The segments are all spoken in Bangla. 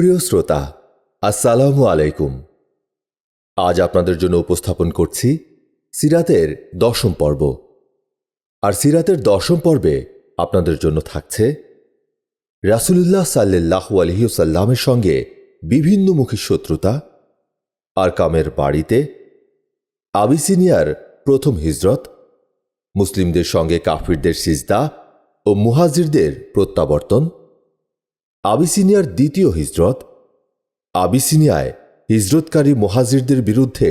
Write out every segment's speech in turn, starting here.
প্রিয় শ্রোতা, আসসালামু আলাইকুম। আজ আপনাদের জন্য উপস্থাপন করছি সিরাতের 10ম পর্ব। আর সিরাতের 10ম পর্বে আপনাদের জন্য থাকছে রাসূলুল্লাহ সাল্লাল্লাহু আলাইহি ওয়াসাল্লামের সঙ্গে বিভিন্নমুখী শত্রুতা, আরকামের বাড়িতে, আবিসিনিয়ার প্রথম হিজরত, মুসলিমদের সঙ্গে কাফিরদের সিজদা ও মুহাজিরদের প্রত্যাবর্তন, আবিসিনিয়ার দ্বিতীয় হিজরত, আবিসিনিয়ায় হিজরতকারী মুহাজিরদের বিরুদ্ধে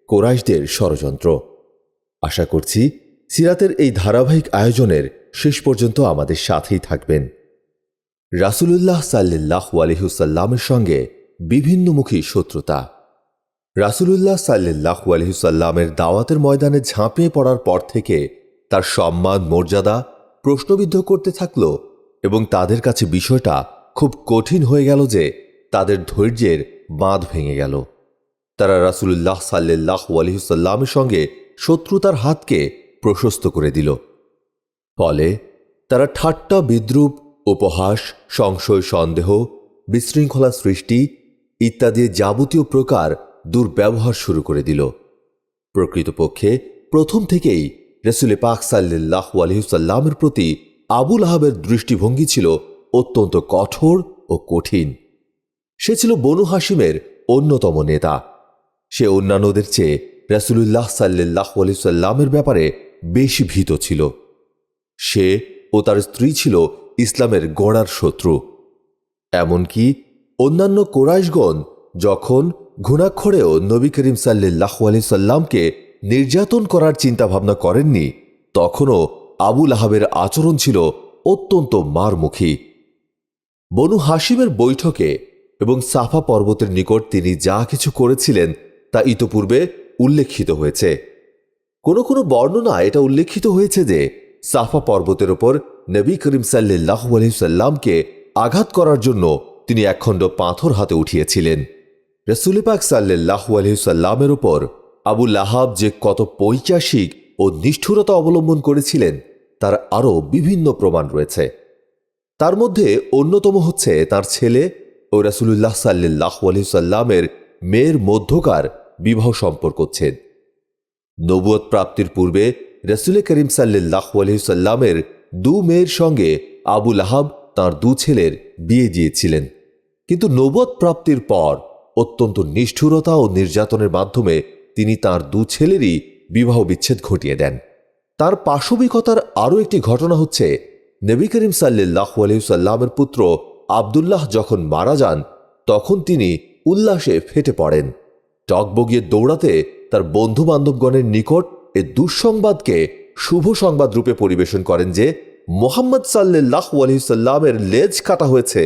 কোরাইশদের ষড়যন্ত্র। আশা করছি সিরাতের এই ধারাবাহিক আয়োজনের শেষ পর্যন্ত আমাদের সাথেই থাকবেন। রাসূলুল্লাহ সাল্লাল্লাহু আলাইহি ওয়াসাল্লামের সঙ্গে বিভিন্নমুখী শত্রুতা। রাসূলুল্লাহ সাল্লাল্লাহু আলাইহি ওয়াসাল্লামের দাওয়াতের ময়দানে ঝাঁপিয়ে পড়ার পর থেকে তার সম্মান মর্যাদা প্রশ্নবিদ্ধ করতে থাকল এবং তাদের কাছে বিষয়টা খুব কঠিন হয়ে গেল যে তাদের ধৈর্যের বাঁধ ভেঙে গেল। তারা রাসূলুল্লাহ সাল্লাল্লাহু আলাইহি ওয়াসাল্লামের সঙ্গে শত্রুতার হাতকে প্রশস্ত করে দিল। ফলে তারা ঠাট্টা, বিদ্রূপ, উপহাস, সংশয়, সন্দেহ, বিশৃঙ্খলা সৃষ্টি ইত্যাদি যাবতীয় প্রকার দুর্ব্যবহার শুরু করে দিল। প্রকৃতপক্ষে প্রথম থেকেই রাসূল পাক সাল্লাল্লাহু আলাইহি ওয়াসাল্লামের প্রতি আবু লাহাবের দৃষ্টিভঙ্গি ছিল অত্যন্ত কঠোর ও কঠিন। সে ছিল বনু হাশিমের অন্যতম নেতা। সে অন্যান্যদের চেয়ে রাসূলুল্লাহ সাল্লাল্লাহু আলাইহি ওয়াসাল্লামের ব্যাপারে বেশি ভীত ছিল। সে ও তার স্ত্রী ছিল ইসলামের গোড়ার শত্রু। এমনকি অন্যান্য কোরাইশগণ যখন ঘুণাক্ষরেও নবী করিম সাল্লাল্লাহু আলাইহি ওয়াসাল্লামকে নির্যাতন করার চিন্তাভাবনা করেননি, তখনও আবু লাহাবের আচরণ ছিল অত্যন্ত মারমুখী। বনু হাশিমের বৈঠকে এবং সাফা পর্বতের নিকট তিনি যা কিছু করেছিলেন তা ইতোপূর্বে উল্লেখিত হয়েছে। কোনো কোনো বর্ণনায় এটা উল্লেখিত হয়েছে যে সাফা পর্বতের ওপর নবী করিম সাল্লাল্লাহু আলাইহি ওয়াসাল্লামকে আঘাত করার জন্য তিনি একখণ্ড পাথর হাতে উঠিয়েছিলেন। রাসূল পাক সাল্লাল্লাহু আলাইহি ওয়াসাল্লামের ওপর আবু লাহাব যে কত পৈশাচিক ও নিষ্ঠুরতা অবলম্বন করেছিলেন তার আরও বিভিন্ন প্রমাণ রয়েছে। তার মধ্যে অন্যতম হচ্ছে তার ছেলে ও রাসূলুল্লাহ সাল্লাল্লাহু আলাইহি ওয়াসাল্লামের মেয়ের মধ্যকার বিবাহ সম্পর্কচ্ছেদ। নবুয়ত প্রাপ্তির পূর্বে রাসূল করিম সাল্লাল্লাহু আলাইহি ওয়াসাল্লামের 2 মেয়ের সঙ্গে আবু লাহাব তাঁর 2 ছেলের বিয়ে দিয়েছিলেন, কিন্তু নবুয়ত প্রাপ্তির পর অত্যন্ত নিষ্ঠুরতা ও নির্যাতনের মাধ্যমে তিনি তাঁর 2 ছেলেরই বিবাহ বিচ্ছেদ ঘটিয়ে দেন। তার পাশবিকতার আরও একটি ঘটনা হচ্ছে নবী করিম সাল্লাল্লাহু আলাইহি ওয়াসাল্লামের পুত্র আব্দুল্লাহ যখন মারা যান তখন তিনি উল্লাসে ফেটে পড়েন। টগবগিয়ে দৌড়াতে তার বন্ধু বান্ধবগণের নিকট এ দুঃসংবাদকে শুভ সংবাদ রূপে পরিবেশন করেন যে মুহাম্মদ সাল্লাল্লাহু আলাইহি ওয়াসাল্লামের লেজ কাটা হয়েছে,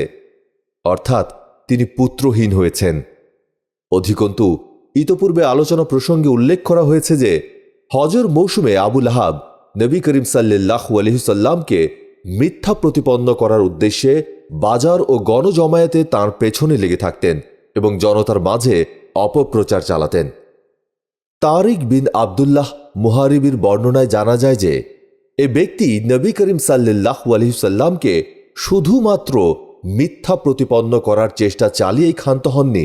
অর্থাৎ তিনি পুত্রহীন হয়েছেন। অধিকন্তু ইতোপূর্বে আলোচনা প্রসঙ্গে উল্লেখ করা হয়েছে যে হজের মৌসুমে আবু লাহাব নবী করিম সাল্লাল্লাহু আলাইহি ওয়াসাল্লামকে মিথ্যা প্রতিপন্ন করার উদ্দেশ্যে বাজার ও গণজমায়েতে তাঁর পেছনে লেগে থাকতেন এবং জনতার মাঝে অপপ্রচার চালাতেন। তারিক বিন আবদুল্লাহ মুহারিবির বর্ণনায় জানা যায় যে এ ব্যক্তি নবী করিম সাল্লাল্লাহু আলাইহি ওয়াসাল্লামকে শুধুমাত্র মিথ্যা প্রতিপন্ন করার চেষ্টা চালিয়েই ক্ষান্ত হননি,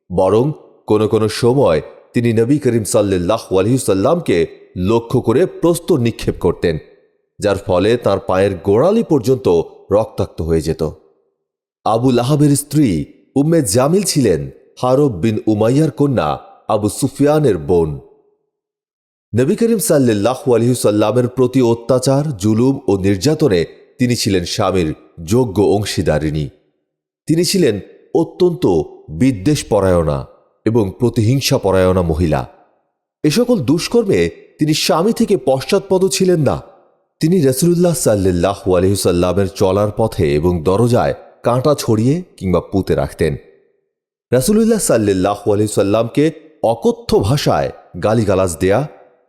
বরং কোনো কোনো সময় তিনি নবী করিম সাল্লাল্লাহু আলাইহি ওয়াসাল্লামকে লক্ষ্য করে প্রস্তর নিক্ষেপ করতেন, যার ফলে তার পায়ের গোড়ালি পর্যন্ত রক্তাক্ত হয়ে যেত। আবু লাহাবের স্ত্রী উম্মে জামিল ছিলেন হারব বিন উমাইয়ার কন্যা আবু সুফিয়ানের বোন। নবী করিম সাল্লাল্লাহু আলাইহি ওয়াসাল্লামের প্রতি অত্যাচার, জুলুম ও নির্যাতনে তিনি ছিলেন স্বামীর যোগ্য অংশীদারিণী। তিনি ছিলেন অত্যন্ত বিদ্বেষপরায়ণা এবং প্রতিহিংসা পরায়ণা মহিলা। এ সকল দুষ্কর্মে তিনি স্বামী থেকে পশ্চাৎপদ ছিলেন না। তিনি রাসূলুল্লাহ সাল্লাল্লাহু আলাইহি ওয়াসাল্লামের চলার পথে এবং দরজায় কাঁটা ছড়িয়ে কিংবা পুঁতে রাখতেন। রাসূলুল্লাহ সাল্লাল্লাহু আলাইহি ওয়াসাল্লামকে অকথ্য ভাষায় গালিগালাজ দেয়া,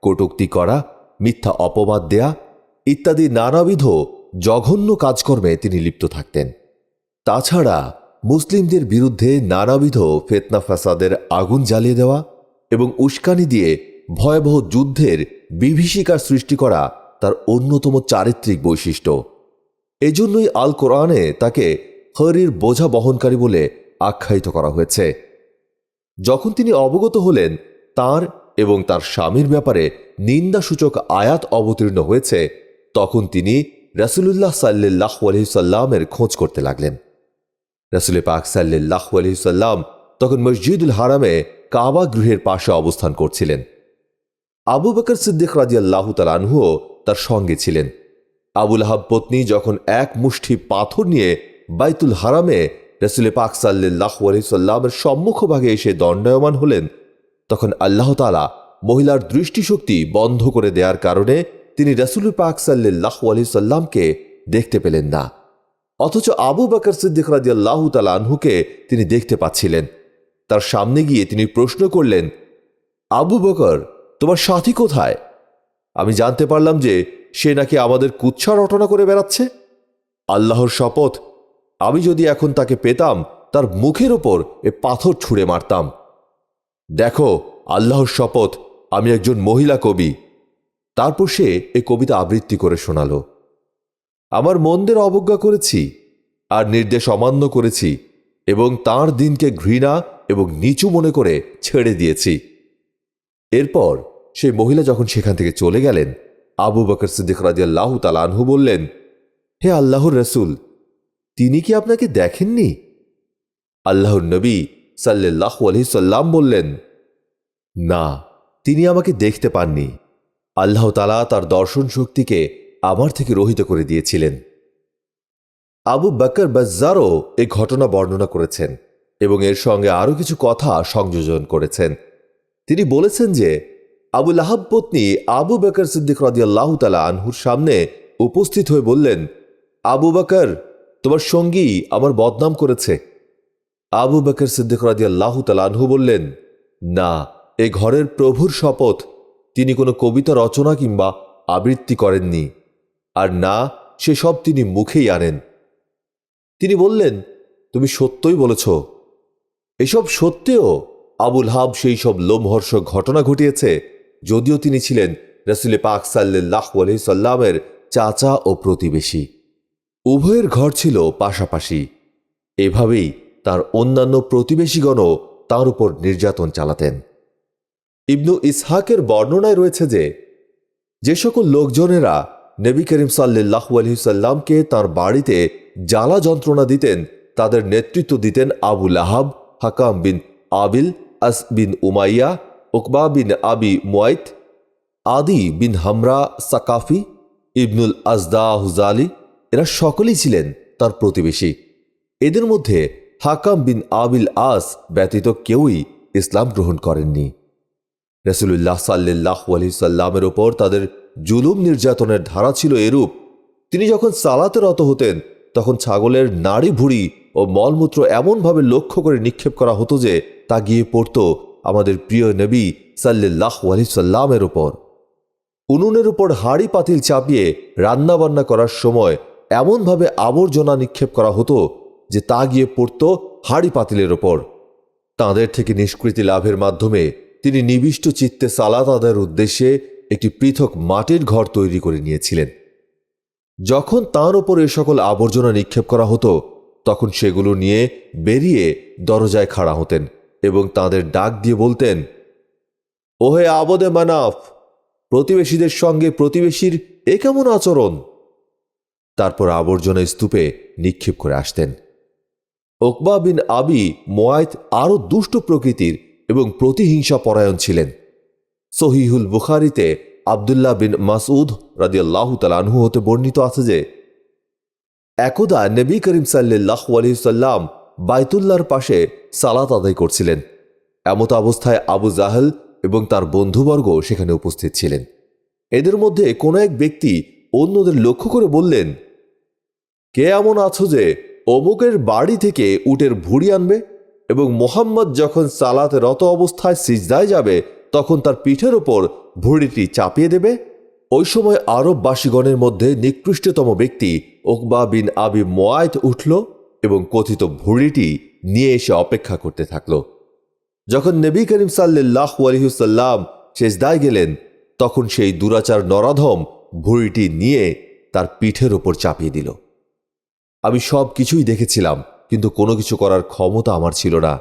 কটূক্তি করা, মিথ্যা অপবাদ দেয়া ইত্যাদি নানাবিধ জঘন্য কাজকর্মে তিনি লিপ্ত থাকতেন। তাছাড়া মুসলিমদের বিরুদ্ধে নানাবিধ ফিতনা ফাসাদের আগুন জ্বালিয়ে দেওয়া এবং উস্কানি দিয়ে ভয়াবহ যুদ্ধের বিভীষিকার সৃষ্টি করা তার অন্যতম চারিত্রিক বৈশিষ্ট্য। এজন্যই আল কোরআনে তাকে খৈরির বোঝা বহনকারী বলে আখ্যায়িত করা হয়েছে। যখন তিনি অবগত হলেন তার এবং তার স্বামীর ব্যাপারে নিন্দাসূচক আয়াত অবতীর্ণ হয়েছে, তখন তিনি রাসূলুল্লাহ সাল্লাল্লাহু আলাইহি সাল্লামের খোঁজ করতে লাগলেন। রাসূল পাক সাল্লাল্লাহু আলাইহি সাল্লাম তখন মসজিদুল হারামে কাবা গৃহের পাশে অবস্থান করছিলেন। আবু বকর সিদ্দিক রাদিয়াল্লাহু তাআলা আনহুও তার সঙ্গে ছিলেন। আবু লাহাব পত্নী যখন এক মুষ্টি পাথর নিয়ে বাইতুল হারামে রাসূল পাক সাল্লাল্লাহু আলাইহি সাল্লামের সম্মুখভাগে এসে দণ্ডায়মান হলেন, তখন আল্লাহ তাআলা মহিলার দৃষ্টিশক্তি বন্ধ করে দেওয়ার কারণে তিনি রাসূল পাক সাল্লাল্লাহু আলাইহি সাল্লামকে দেখতে পেলেন না। অথচ আবু বকর সিদ্দিক রাদিয়াল্লাহু তাআলা আনহুকে তিনি দেখতে পাচ্ছিলেন। তার সামনে গিয়ে তিনি প্রশ্ন করলেন, আবু বকর, তোমার সাথী কোথায়? আমি জানতে পারলাম যে সে নাকি আমাদের কুৎসা রটনা করে বেড়াচ্ছে। আল্লাহর শপথ, আমি যদি এখন তাকে পেতাম তার মুখের ওপর এ পাথর ছুঁড়ে মারতাম। দেখো, আল্লাহর শপথ, আমি একজন মহিলা কবি। তারপর সে এ কবিতা আবৃত্তি করে শোনালো। আমার মন্দের অবজ্ঞা করেছি আর নির্দেশ অমান্য করেছি এবং তার দিনকে ঘৃণা এবং নিচু মনে করে ছেড়ে দিয়েছি। এরপর সেই মহিলা যখন সেখান থেকে চলে গেলেন, আবু বকর সিদ্দিক রাদিয়াল্লাহু তাআলা আনহু বললেন, হে আল্লাহর রাসূল, তিনি কি আপনাকে দেখেননি? আল্লাহর নবী সাল্লাল্লাহু আলাইহি সাল্লাম বললেন, না, তিনি আমাকে দেখতে পাননি। আল্লাহ তাআলা তার দর্শন শক্তিকে আমার থেকে রহিত করে দিয়েছিলেন। আবু বকর বাজ্জারও এই ঘটনা বর্ণনা করেছেন এবং এর সঙ্গে আরও কিছু কথা সংযোজন করেছেন। তিনি বলেছেন যে আবু লাহাব পত্নী আবু বকর সিদ্দিক রাদিয়াল্লাহু তাআলা আনহুর সামনে উপস্থিত হয়ে বললেন, আবু বকর, তোমার সঙ্গী আমার বদনাম করেছে। আবু বকর সিদ্দিক রাদিয়াল্লাহু তাআলা আনহু বললেন, না, এ ঘরের প্রভুর শপথ, তিনি কোনো কবিতা রচনা কিংবা আবৃত্তি করেননি, আর না সেসব তিনি মুখেই আনেন। তিনি বললেন, তুমি সত্যই বলেছ। এসব সত্ত্বেও আবু লাহাব সেই সব লোমহর্ষক ঘটনা ঘটিয়েছে, যদিও তিনি ছিলেন রাসূল পাক সাল্লাল্লাহু আলাইহি সাল্লামের চাচা ও প্রতিবেশী। উভয়ের ঘর ছিল পাশাপাশি। এভাবেই তার অন্যান্য প্রতিবেশীগণও তার উপর নির্যাতন চালাতেন। ইবনু ইসহাকের বর্ণনায় রয়েছে যে সকল লোকজনেরা নবী করিম সাল্লাল্লাহু আলাইহি সাল্লামকে তাঁর বাড়িতে জ্বালা যন্ত্রণা দিতেন, তাদের নেতৃত্ব দিতেন আবু লাহাব, হাকাম বিন আবিল, আস বিন উমাইয়া, উকবা বিন আবি মুয়াইত, আদি বিন হামরা সাকাফি, ইবনুল আজদা হুজালি। এরা সকলেই ছিলেন তার প্রতিবেশী। এদের মধ্যে হাকাম বিন আবিল আস ব্যতীত কেউই ইসলাম গ্রহণ করেননি। রাসূলুল্লাহ সাল্লাল্লাহু আলাইহি সাল্লামের ওপর তাদের জুলুম নির্যাতনের ধারা ছিল এরূপ, তিনি যখন সালাতে রত হতেন তখন ছাগলের নাড়ি ভুঁড়ি ও মলমূত্র এমনভাবে লক্ষ্য করে নিক্ষেপ করা হতো যে তা গিয়ে পড়ত আমাদের প্রিয় নবী সাল্লাল্লাহু আলাইহি সাল্লামের ওপর। উনুনের উপর হাঁড়ি পাতিল চাপিয়ে রান্নাবান্না করার সময় এমনভাবে আবর্জনা নিক্ষেপ করা হতো যে তা গিয়ে পড়ত হাঁড়ি পাতিলের ওপর। তাঁদের থেকে নিষ্কৃতি লাভের মাধ্যমে তিনি নিবিষ্ট চিত্তে সালাত আদায়ের উদ্দেশ্যে একটি পৃথক মাটির ঘর তৈরি করে নিয়েছিলেন। যখন তাঁর ওপর এ সকল আবর্জনা নিক্ষেপ করা হতো তখন সেগুলো নিয়ে বেরিয়ে দরজায় খাড়া হতেন এবং তাঁদের ডাক দিয়ে বলতেন, ওহে আবদে মানাফ, প্রতিবেশীদের সঙ্গে প্রতিবেশীর এ কেমন আচরণ? তারপর আবর্জনা স্তূপে নিক্ষেপ করে আসতেন। উকবা বিন আবি মুয়াইত আরও দুষ্ট প্রকৃতির এবং প্রতিহিংসা পরায়ণ ছিলেন। সহিহুল বুখারীতে আব্দুল্লাহ বিন মাসউদ রাদিয়াল্লাহু তাআলা আনহু হতে বর্ণিত আছে যে একদা নবী করিম সাল্লাল্লাহু আলাইহি সাল্লাম বাইতুল্লাহর পাশে সালাত আদায় করছিলেন। এমত অবস্থায় আবু জাহল এবং তার বন্ধুবর্গ সেখানে উপস্থিত ছিলেন। এদের মধ্যে কোনো এক ব্যক্তি অন্যদের লক্ষ্য করে বললেন, কে এমন আছো যে অমুকের বাড়ি থেকে উটের ভুঁড়ি আনবে এবং মুহাম্মদ যখন সালাতে রত অবস্থায় সিজদায় যাবে তখন তার পিঠের ওপর ভুঁড়িটি চাপিয়ে দেবে? ওই সময় আরববাসীগণের মধ্যে নিকৃষ্টতম ব্যক্তি উকবা বিন আবি মুয়াইত উঠল এবং কথিত ভুঁড়িটি নিয়ে এসে অপেক্ষা করতে থাকল। যখন নবী করিম সাল্লাল্লাহু আলাইহি সাল্লাম সিজদায় গেলেন তখন সেই দুরাচার নরাধম ভুঁড়িটি নিয়ে তার পিঠের ওপর চাপিয়ে দিল। আমি সব কিছুই দেখেছিলাম কিন্তু কোনো কিছু করার ক্ষমতা আমার ছিল না।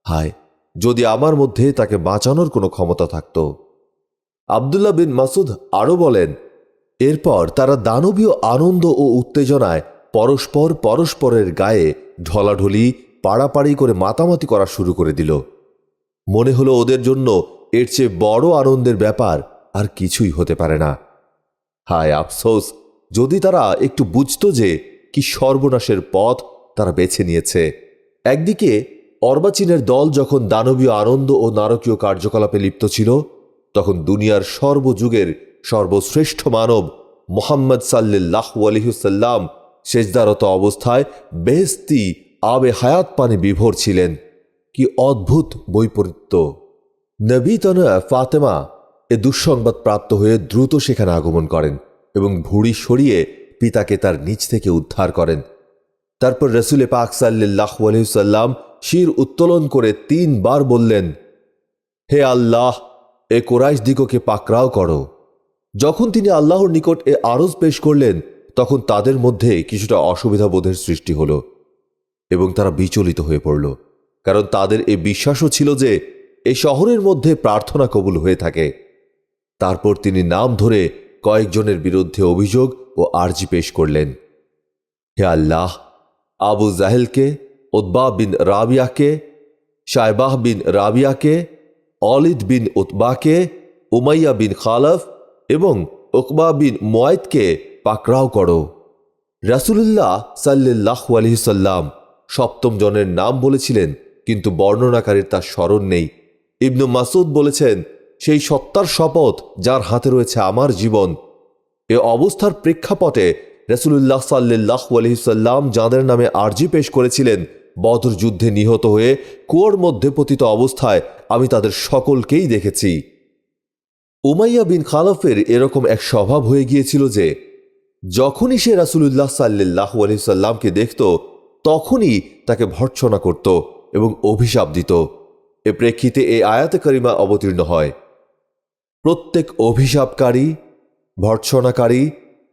হায়, যদি আমার মধ্যে তাকে বাঁচানোর কোনো ক্ষমতা থাকত। আব্দুল্লাহ বিন মাসুদ আরও বলেন, এরপর তারা দানবীয় আনন্দ ও উত্তেজনায় পরস্পরের গায়ে ঢলাঢলি পাড়াপাড়ি করে মাতামাতি করা শুরু করে দিল। মনে হলো ওদের জন্য এর চেয়ে বড় আনন্দের ব্যাপার আর কিছুই হতে পারে না। হায় আফসোস, যদি তারা একটু বুঝত যে কি সর্বনাশের পথ তারা বেছে নিয়েছে। একদিকে অর্বাচীনের দল যখন দানবীয় আনন্দ ও নারকীয় কার্যকলাপে লিপ্ত ছিল, তখন দুনিয়ার সর্বযুগের সর্বশ্রেষ্ঠ মানব মুহাম্মদ সাল্লাল্লাহু আলাইহি ওয়াসাল্লাম সেজদারত অবস্থায় বেহেশতি আবে হায়াত পানি বিভোর ছিলেন। কি অদ্ভুত বৈপরীত্য! নবী তনয়া ফাতেমা এ দুঃসংবাদ প্রাপ্ত হয়ে দ্রুত সেখানে আগমন করেন এবং ভুঁড়ি সরিয়ে পিতাকে তার নিচ থেকে উদ্ধার করেন। তারপর রসুলে পাক সাল্লাল্লাহু আলাইহি ওয়াসাল্লাম শির উত্তোলন করে 3 বার বললেন, হে আল্লাহ, এ কুরাইশ দিগকে পাকড়াও করো। যখন তিনি আল্লাহর নিকট এ আরজ পেশ করলেন, তখন তাদের মধ্যে কিছুটা অসুবিধা বোধের সৃষ্টি হল এবং তারা বিচলিত হয়ে পড়ল, কারণ তাদের এ বিশ্বাসও ছিল যে এই শহরের মধ্যে প্রার্থনা কবুল হয়ে থাকে। তারপর তিনি নাম ধরে কয়েকজনের বিরুদ্ধে অভিযোগ ও আরজি পেশ করলেন। হে আল্লাহ, আবু জাহেলকে, উতবা বিন রাবিয়াকে, শায়বাহ বিন রাবিয়াকে, অলিদ বিন উতবাকে, উমাইয়া বিন খালফ এবং উকবা বিন মুয়াইদকে পাকড়াও করো। রাসূলুল্লাহ সাল্লাল্লাহু আলাইহি সাল্লাম 7ম জনের নাম বলেছিলেন, কিন্তু বর্ণনাকারীর তার স্মরণ নেই। ইবনু মাসুদ বলেছেন, সেই সত্তার শপথ যার হাতে রয়েছে আমার জীবন। এ অবস্থার প্রেক্ষাপটে রাসূলুল্লাহ সাল্লাল্লাহু আলাইহি সাল্লাম যাঁদের নামে আরজি পেশ করেছিলেন, বদর যুদ্ধে নিহত হয়ে কুয়োর মধ্যে পতিত অবস্থায় আমি তাদের সকলকেই দেখেছি। উমাইয়া বিন খালফের এরকম এক স্বভাব হয়ে গিয়েছিল যে যখনই সে রাসূলুল্লাহ সাল্লাল্লাহু আলাইহি সাল্লামকে দেখত, তখনই তাকে ভর্ৎসনা করত এবং অভিশাপ দিত। এ প্রেক্ষিতে এই আয়াতে কারিমা অবতীর্ণ হয়, প্রত্যেক অভিশাপকারী, ভর্ৎসনাকারী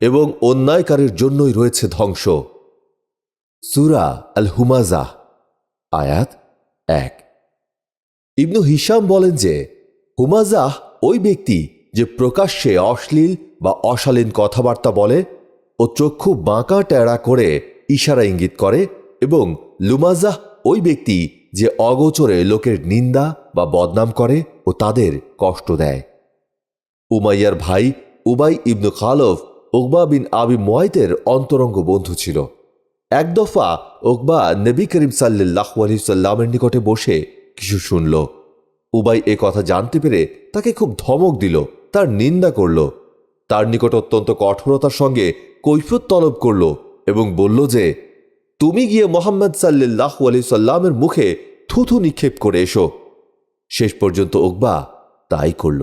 এবং অন্যায়কারীর জন্যই রয়েছে ধ্বংস। সূরা আল হুমাজাহ, আয়াত 1। ইবনু হিশাম বলেন যে হুমাজাহ ওই ব্যক্তি যে প্রকাশ্যে অশ্লীল বা অশালীন কথাবার্তা বলে ও চক্ষু বাঁকা টেড়া করে ইশারা ইঙ্গিত করে, এবং লুমাজাহ ওই ব্যক্তি যে অগোচরে লোকের নিন্দা বা বদনাম করে ও তাদের কষ্ট দেয়। উমাইয়ার ভাই উবাই ইবনু খালফ উকবা বিন আবি মুয়াইতের অন্তরঙ্গ বন্ধু ছিল। এক দফা উকবা নবী করিম সাল্লাল্লাহু আলাইহি সাল্লামের নিকটে বসে কিছু শুনল। উবাই এ কথা জানতে পেরে তাকে খুব ধমক দিল, তার নিন্দা করল, তার নিকট অত্যন্ত কঠোরতার সঙ্গে কৈফিয়ত তলব করল এবং বলল যে তুমি গিয়ে মুহাম্মদ সাল্লাল্লাহু আলাইহি সাল্লামের মুখে থুথু নিক্ষেপ করে এসো। শেষ পর্যন্ত উকবা তাই করল।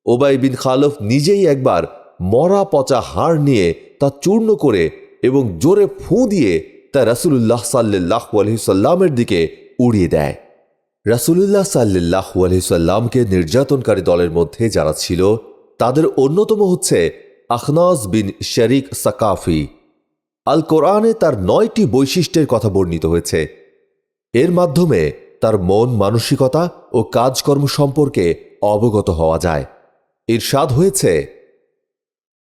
উবাই বিন খালফ নিজেই একবার মরা পচা হাড় নিয়ে তা চূর্ণ করে এবং জোরে ফুঁ দিয়ে তা রাসূলুল্লাহ সাল্লাল্লাহু আলাইহি সাল্লামের দিকে উড়িয়ে দেয়। রাসূলুল্লাহ সাল্লাল্লাহু আলাইহি সাল্লামকে নির্যাতনকারী দলের মধ্যে যারা ছিল, তাদের অন্যতম হচ্ছে আখনাস বিন শরিক সাকাফি। আল কোরআনে তার 9টি বৈশিষ্ট্যের কথা বর্ণিত হয়েছে। এর মাধ্যমে তার মন মানসিকতা ও কাজকর্ম সম্পর্কে অবগত হওয়া যায়। ইরশাদ হয়েছে,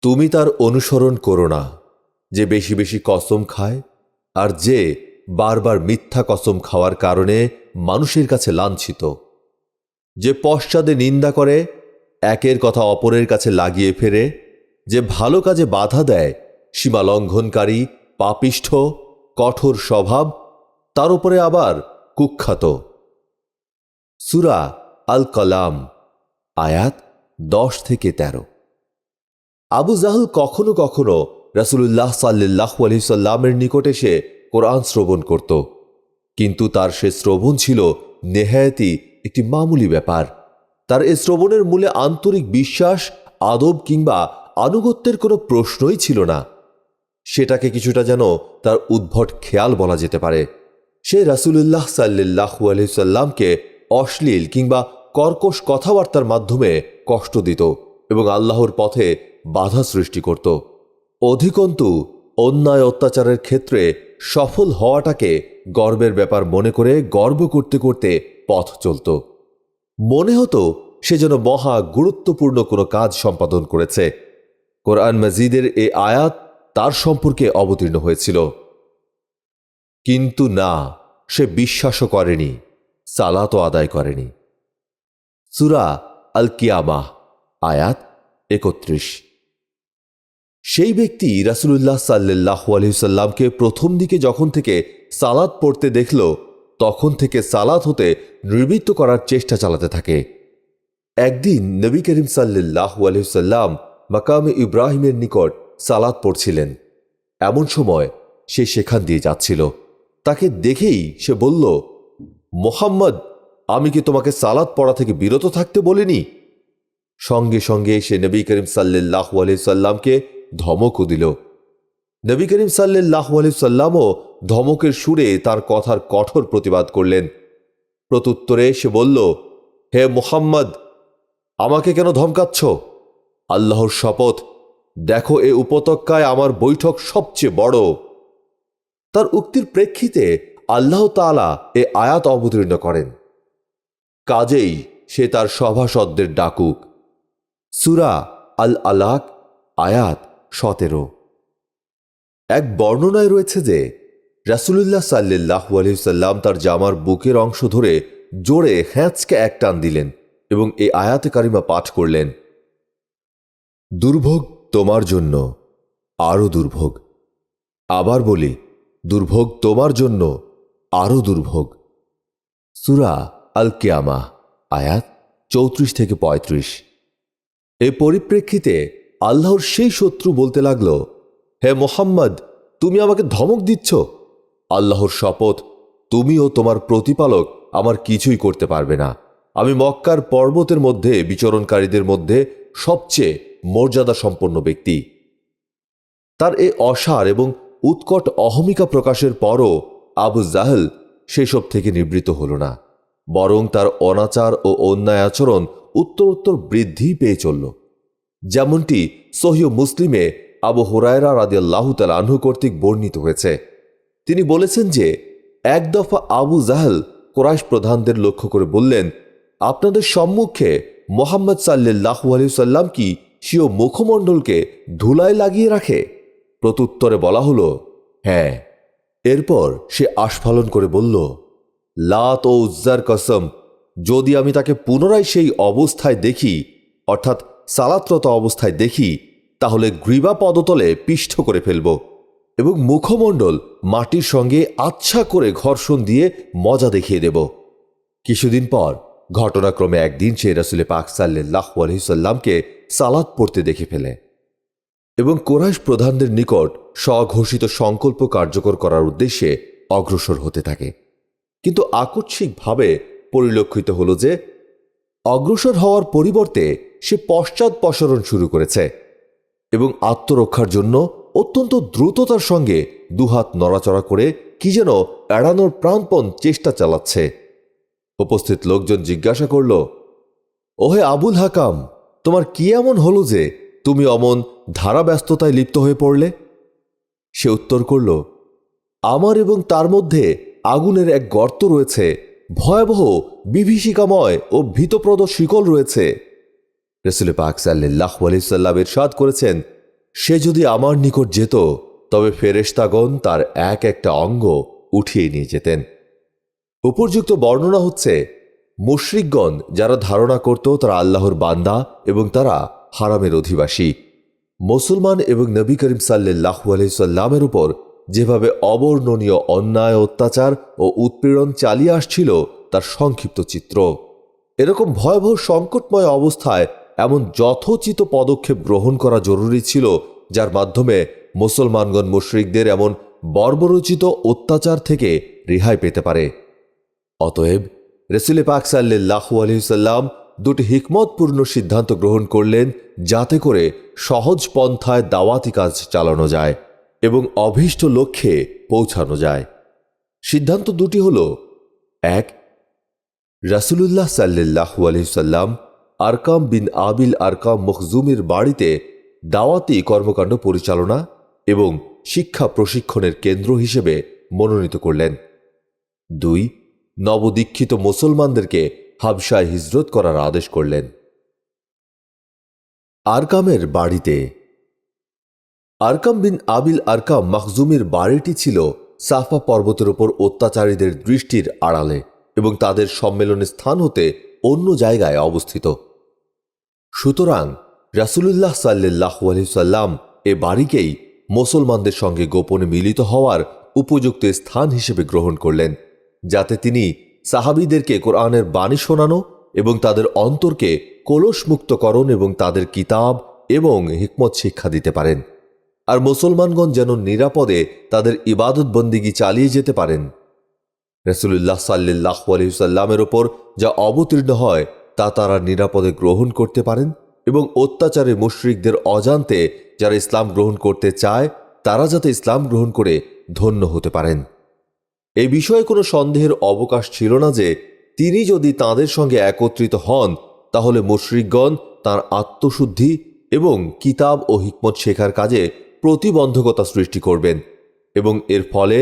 তুমি তার অনুসরণ করো না যে বেশি বেশি কসম খায় আর যে বারবার মিথ্যা কসম খাওয়ার কারণে মানুষের কাছে লাঞ্ছিত, যে পশ্চাদে নিন্দা করে, একের কথা অপরের কাছে লাগিয়ে ফেরে, যে ভালো কাজে বাধা দেয়, সীমা লঙ্ঘনকারী, পাপিষ্ঠ, কঠোর স্বভাব, তার উপরে আবার কুখ্যাত। সূরা আল কালাম, আয়াত 10 থেকে 13। আবু জাহল কখনো কখনো রাসূলুল্লাহ সাল্লাল্লাহু আলাইহি সাল্লামের নিকট এসে কোরআন শ্রবণ করত, কিন্তু তার সে শ্রবণ ছিল নেহায়েতি একটি মামুলি ব্যাপার। তার এ শ্রবণের মূলে আন্তরিক বিশ্বাস, আদব কিংবা আনুগত্যের কোনো প্রশ্নই ছিল না। সেটাকে কিছুটা যেন তার উদ্ভট খেয়াল বলা যেতে পারে। সে রাসূলুল্লাহ সাল্লাল্লাহু আলাইহি সাল্লামকে অশ্লীল কিংবা কর্কশ কথাবার্তার মাধ্যমে কষ্ট দিত এবং আল্লাহর পথে বাধা সৃষ্টি করত। অধিকন্তু অন্যায় অত্যাচারের ক্ষেত্রে সফল হওয়াটাকে গর্বের ব্যাপার মনে করে গর্ব করতে করতে পথ চলত। মনে হতো সে যেন মহা গুরুত্বপূর্ণ কোনো কাজ সম্পাদন করেছে। কোরআন মাজিদের এই আয়াত তার সম্পর্কে অবতীর্ণ হয়েছিল। কিন্তু না, সে বিশ্বাসও করেনি, সালাতও আদায় করেনি। সূরা আল কিয়ামাহ আয়াত ৩১। সেই ব্যক্তি রাসূলুল্লাহ সাল্লাল্লাহু আলাইহি সাল্লামকে প্রথম দিকে যখন থেকে সালাত পড়তে দেখল, তখন থেকে সালাত হতে নিবৃত্ত করার চেষ্টা চালাতে থাকে। একদিন নবী করিম সাল্লাল্লাহু আলাইহি সাল্লাম মাকামে ইব্রাহিমের নিকট সালাত পড়ছিলেন। এমন সময় সে সেখান দিয়ে যাচ্ছিল। তাকে দেখেই সে বলল, মুহাম্মদ, আমি কি তোমাকে সালাত পড়া থেকে বিরত থাকতে বলিনি? সঙ্গে সঙ্গে সে নবী করিম সাল্লাল্লাহু আলাইহি সাল্লামকে ধমকও দিল। নবী করিম সাল্লাল্লাহু আলাইহি সাল্লামও ধমকের সুরে তার কথার কঠোর প্রতিবাদ করলেন। প্রত্যুত্তরে সে বলল, হে মুহাম্মদ, আমাকে কেন ধমকাচ্ছ? আল্লাহর শপথ, দেখো এ উপত্যকায় আমার বৈঠক সবচেয়ে বড়। তার উক্তির প্রেক্ষিতে আল্লাহ তাআলা এ আয়াত অবতীর্ণ করেন, কাজেই সে তার সভাসদদের ডাকুক। সূরা আল আলাক আয়াত ১৭। এক বর্ণনায় রয়েছে যে রাসূলুল্লাহ সাল্লাল্লাহু আলাইহি সাল্লাম তার জামার বুকের অংশ ধরে জোরে হ্যাঁচকে এক টান দিলেন এবং এই আয়াতে কারিমা পাঠ করলেন, দুর্ভোগ তোমার জন্য, আরও দুর্ভোগ। আবার বলি, দুর্ভোগ তোমার জন্য, আরও দুর্ভোগ। সূরা আল কিয়ামাহ আয়াত ৩৪ থেকে ৩৫। এ পরিপ্রেক্ষিতে আল্লাহর সেই শত্রু বলতে লাগল, হে মুহাম্মদ, তুমি আমাকে ধমক দিচ্ছ? আল্লাহর শপথ, তুমি ও তোমার প্রতিপালক আমার কিছুই করতে পারবে না। আমি মক্কার পর্বতের মধ্যে বিচরণকারীদের মধ্যে সবচেয়ে মর্যাদা সম্পন্ন ব্যক্তি। তার এ অসার এবং উৎকট অহমিকা প্রকাশের পরও আবু জাহল সেসব থেকে নিবৃত্ত হল না, বরং তার অনাচার ও অন্যায় আচরণ উত্তরোত্তর বৃদ্ধি পেয়ে চলল। যেমনটি সহিহ মুসলিমে আবু হুরায়রা রাদিয়াল্লাহু তাআলা আনহু কর্তৃক বর্ণিত হয়েছে। তিনি বলেছেন যে এক দফা আবু জাহল কুরাইশ প্রধানদের লক্ষ্য করে বললেন, আপনাদের সম্মুখে মুহাম্মদ সাল্লাল্লাহু আলাইহি সাল্লাম কি স্বীয় মুখমণ্ডলকে ধুলায় লাগিয়ে রাখে? প্রত্যুত্তরে বলা হলো, হ্যাঁ। এরপর সে আস্ফালন করে বলল, লাত ও উজ্জার কসম, যদি আমি তাকে পুনরায় সেই অবস্থায় দেখি, অর্থাৎ সালাতরত অবস্থায় দেখি, তাহলে গ্রীবা পদতলে পিষ্ট করে ফেলব এবং মুখমণ্ডল মাটির সঙ্গে আচ্ছা করে ঘর্ষণ দিয়ে মজা দেখিয়ে দেব। কিছুদিন পর ঘটনাক্রমে একদিন সে রাসূল পাক সাল্লাল্লাহু আলাইহি সাল্লামকে সালাত পড়তে দেখে ফেলে এবং কুরাইশ প্রধানদের নিকট স্বঘোষিত সংকল্প কার্যকর করার উদ্দেশ্যে অগ্রসর হতে থাকে। কিন্তু আকস্মিকভাবে পরিলক্ষিত হল যে অগ্রসর হওয়ার পরিবর্তে সে পশ্চাদপসরণ শুরু করেছে এবং আত্মরক্ষার জন্য অত্যন্ত দ্রুততার সঙ্গে দুহাত নড়াচড়া করে কি যেন এড়ানোর প্রাণপণ চেষ্টা চালাচ্ছে। উপস্থিত লোকজন জিজ্ঞাসা করল, ওহে আবুল হাকাম, তোমার কি এমন হলো যে তুমি অমন ধারাব্যস্ততায় লিপ্ত হয়ে পড়লে? সে উত্তর করল, আমার এবং তার মধ্যে আগুনের এক গর্ত রয়েছে, ভয়াবহ বিভীষিকাময় ও ভীতপ্রদ শিকল রয়েছে। রাসূল পাক সাল্লাল্লাহু আলাইহি সাল্লাম ইরশাদ করেছেন, সে যদি আমার নিকট যেত তবে ফেরেশতাগণ তার এক একটা অঙ্গ উঠিয়ে নিয়ে যেতেন। উপর্যুক্ত বর্ণনা হচ্ছে, মুশরিকগণ যারা ধারণা করত তারা আল্লাহর বান্দা এবং তারা হারামের অধিবাসী, মুসলমান এবং নবী করিম সাল্লাল্লাহু আলাইহি সাল্লামের উপর যেভাবে অবর্ণনীয় অন্যায়, অত্যাচার ও উৎপীড়ন চালিয়ে আসছিল তার সংক্ষিপ্ত চিত্র। এরকম ভয়াবহ সংকটময় অবস্থায় এমন যথোচিত পদক্ষেপ গ্রহণ করা জরুরি ছিল, যার মাধ্যমে মুসলমানগণ মুশরিকদের এমন বর্বরোচিত অত্যাচার থেকে রেহাই পেতে পারে। অতএব রাসূল পাক সাল্লাল্লাহু আলাইহি সাল্লাম দুটি হিকমতপূর্ণ সিদ্ধান্ত গ্রহণ করলেন, যাতে করে সহজ পন্থায় দাওয়াতি কাজ চালানো যায় এবং অভীষ্ট লক্ষ্যে পৌঁছানো যায়। সিদ্ধান্ত দুটি হল, এক, রাসূলুল্লাহ সাল্লাল্লাহু আলাইহি সাল্লাম আরকাম বিন আবিল আরকাম মখজুমের বাড়িতে দাওয়াতি কর্মকাণ্ড পরিচালনা এবং শিক্ষা প্রশিক্ষণের কেন্দ্র হিসেবে মনোনীত করলেন। 2. নবদীক্ষিত মুসলমানদেরকে হাবশায় হিজরত করার আদেশ করলেন। আরকামের বাড়িতে। আরকাম বিন আবিল আরকাম মাখজুমির বাড়িটি ছিল সাফা পর্বতের ওপর অত্যাচারীদের দৃষ্টির আড়ালে এবং তাদের সম্মেলনের স্থান হতে অন্য জায়গায় অবস্থিত। সুতরাং রাসূলুল্লাহ সাল্লাল্লাহু আলাইহি সাল্লাম এ বাড়িকেই মুসলমানদের সঙ্গে গোপনে মিলিত হওয়ার উপযুক্ত স্থান হিসেবে গ্রহণ করলেন, যাতে তিনি সাহাবীদেরকে কোরআনের বাণী শোনানো এবং তাদের অন্তরকে কলুষমুক্তকরণ এবং তাদের কিতাব এবং হিকমত শিক্ষা দিতে পারেন, আর মুসলমানগণ যেন নিরাপদে তাদের ইবাদত বন্দিগি চালিয়ে যেতে পারেন। রাসূলুল্লাহ সাল্লাল্লাহু আলাইহি সাল্লামের ওপর যা অবতীর্ণ হয় তা তারা নিরাপদে গ্রহণ করতে পারেন এবং অত্যাচারে মুশরিকদের অজান্তে যারা ইসলাম গ্রহণ করতে চায় তারা যাতে ইসলাম গ্রহণ করে ধন্য হতে পারেন। এই বিষয়ে কোনো সন্দেহের অবকাশ ছিল না যে তিনি যদি তাদের সঙ্গে একত্রিত হন তাহলে মুশরিকগণ তাঁর আত্মশুদ্ধি এবং কিতাব ও হিকমত শেখার কাজে প্রতিবন্ধকতা সৃষ্টি করবেন এবং এর ফলে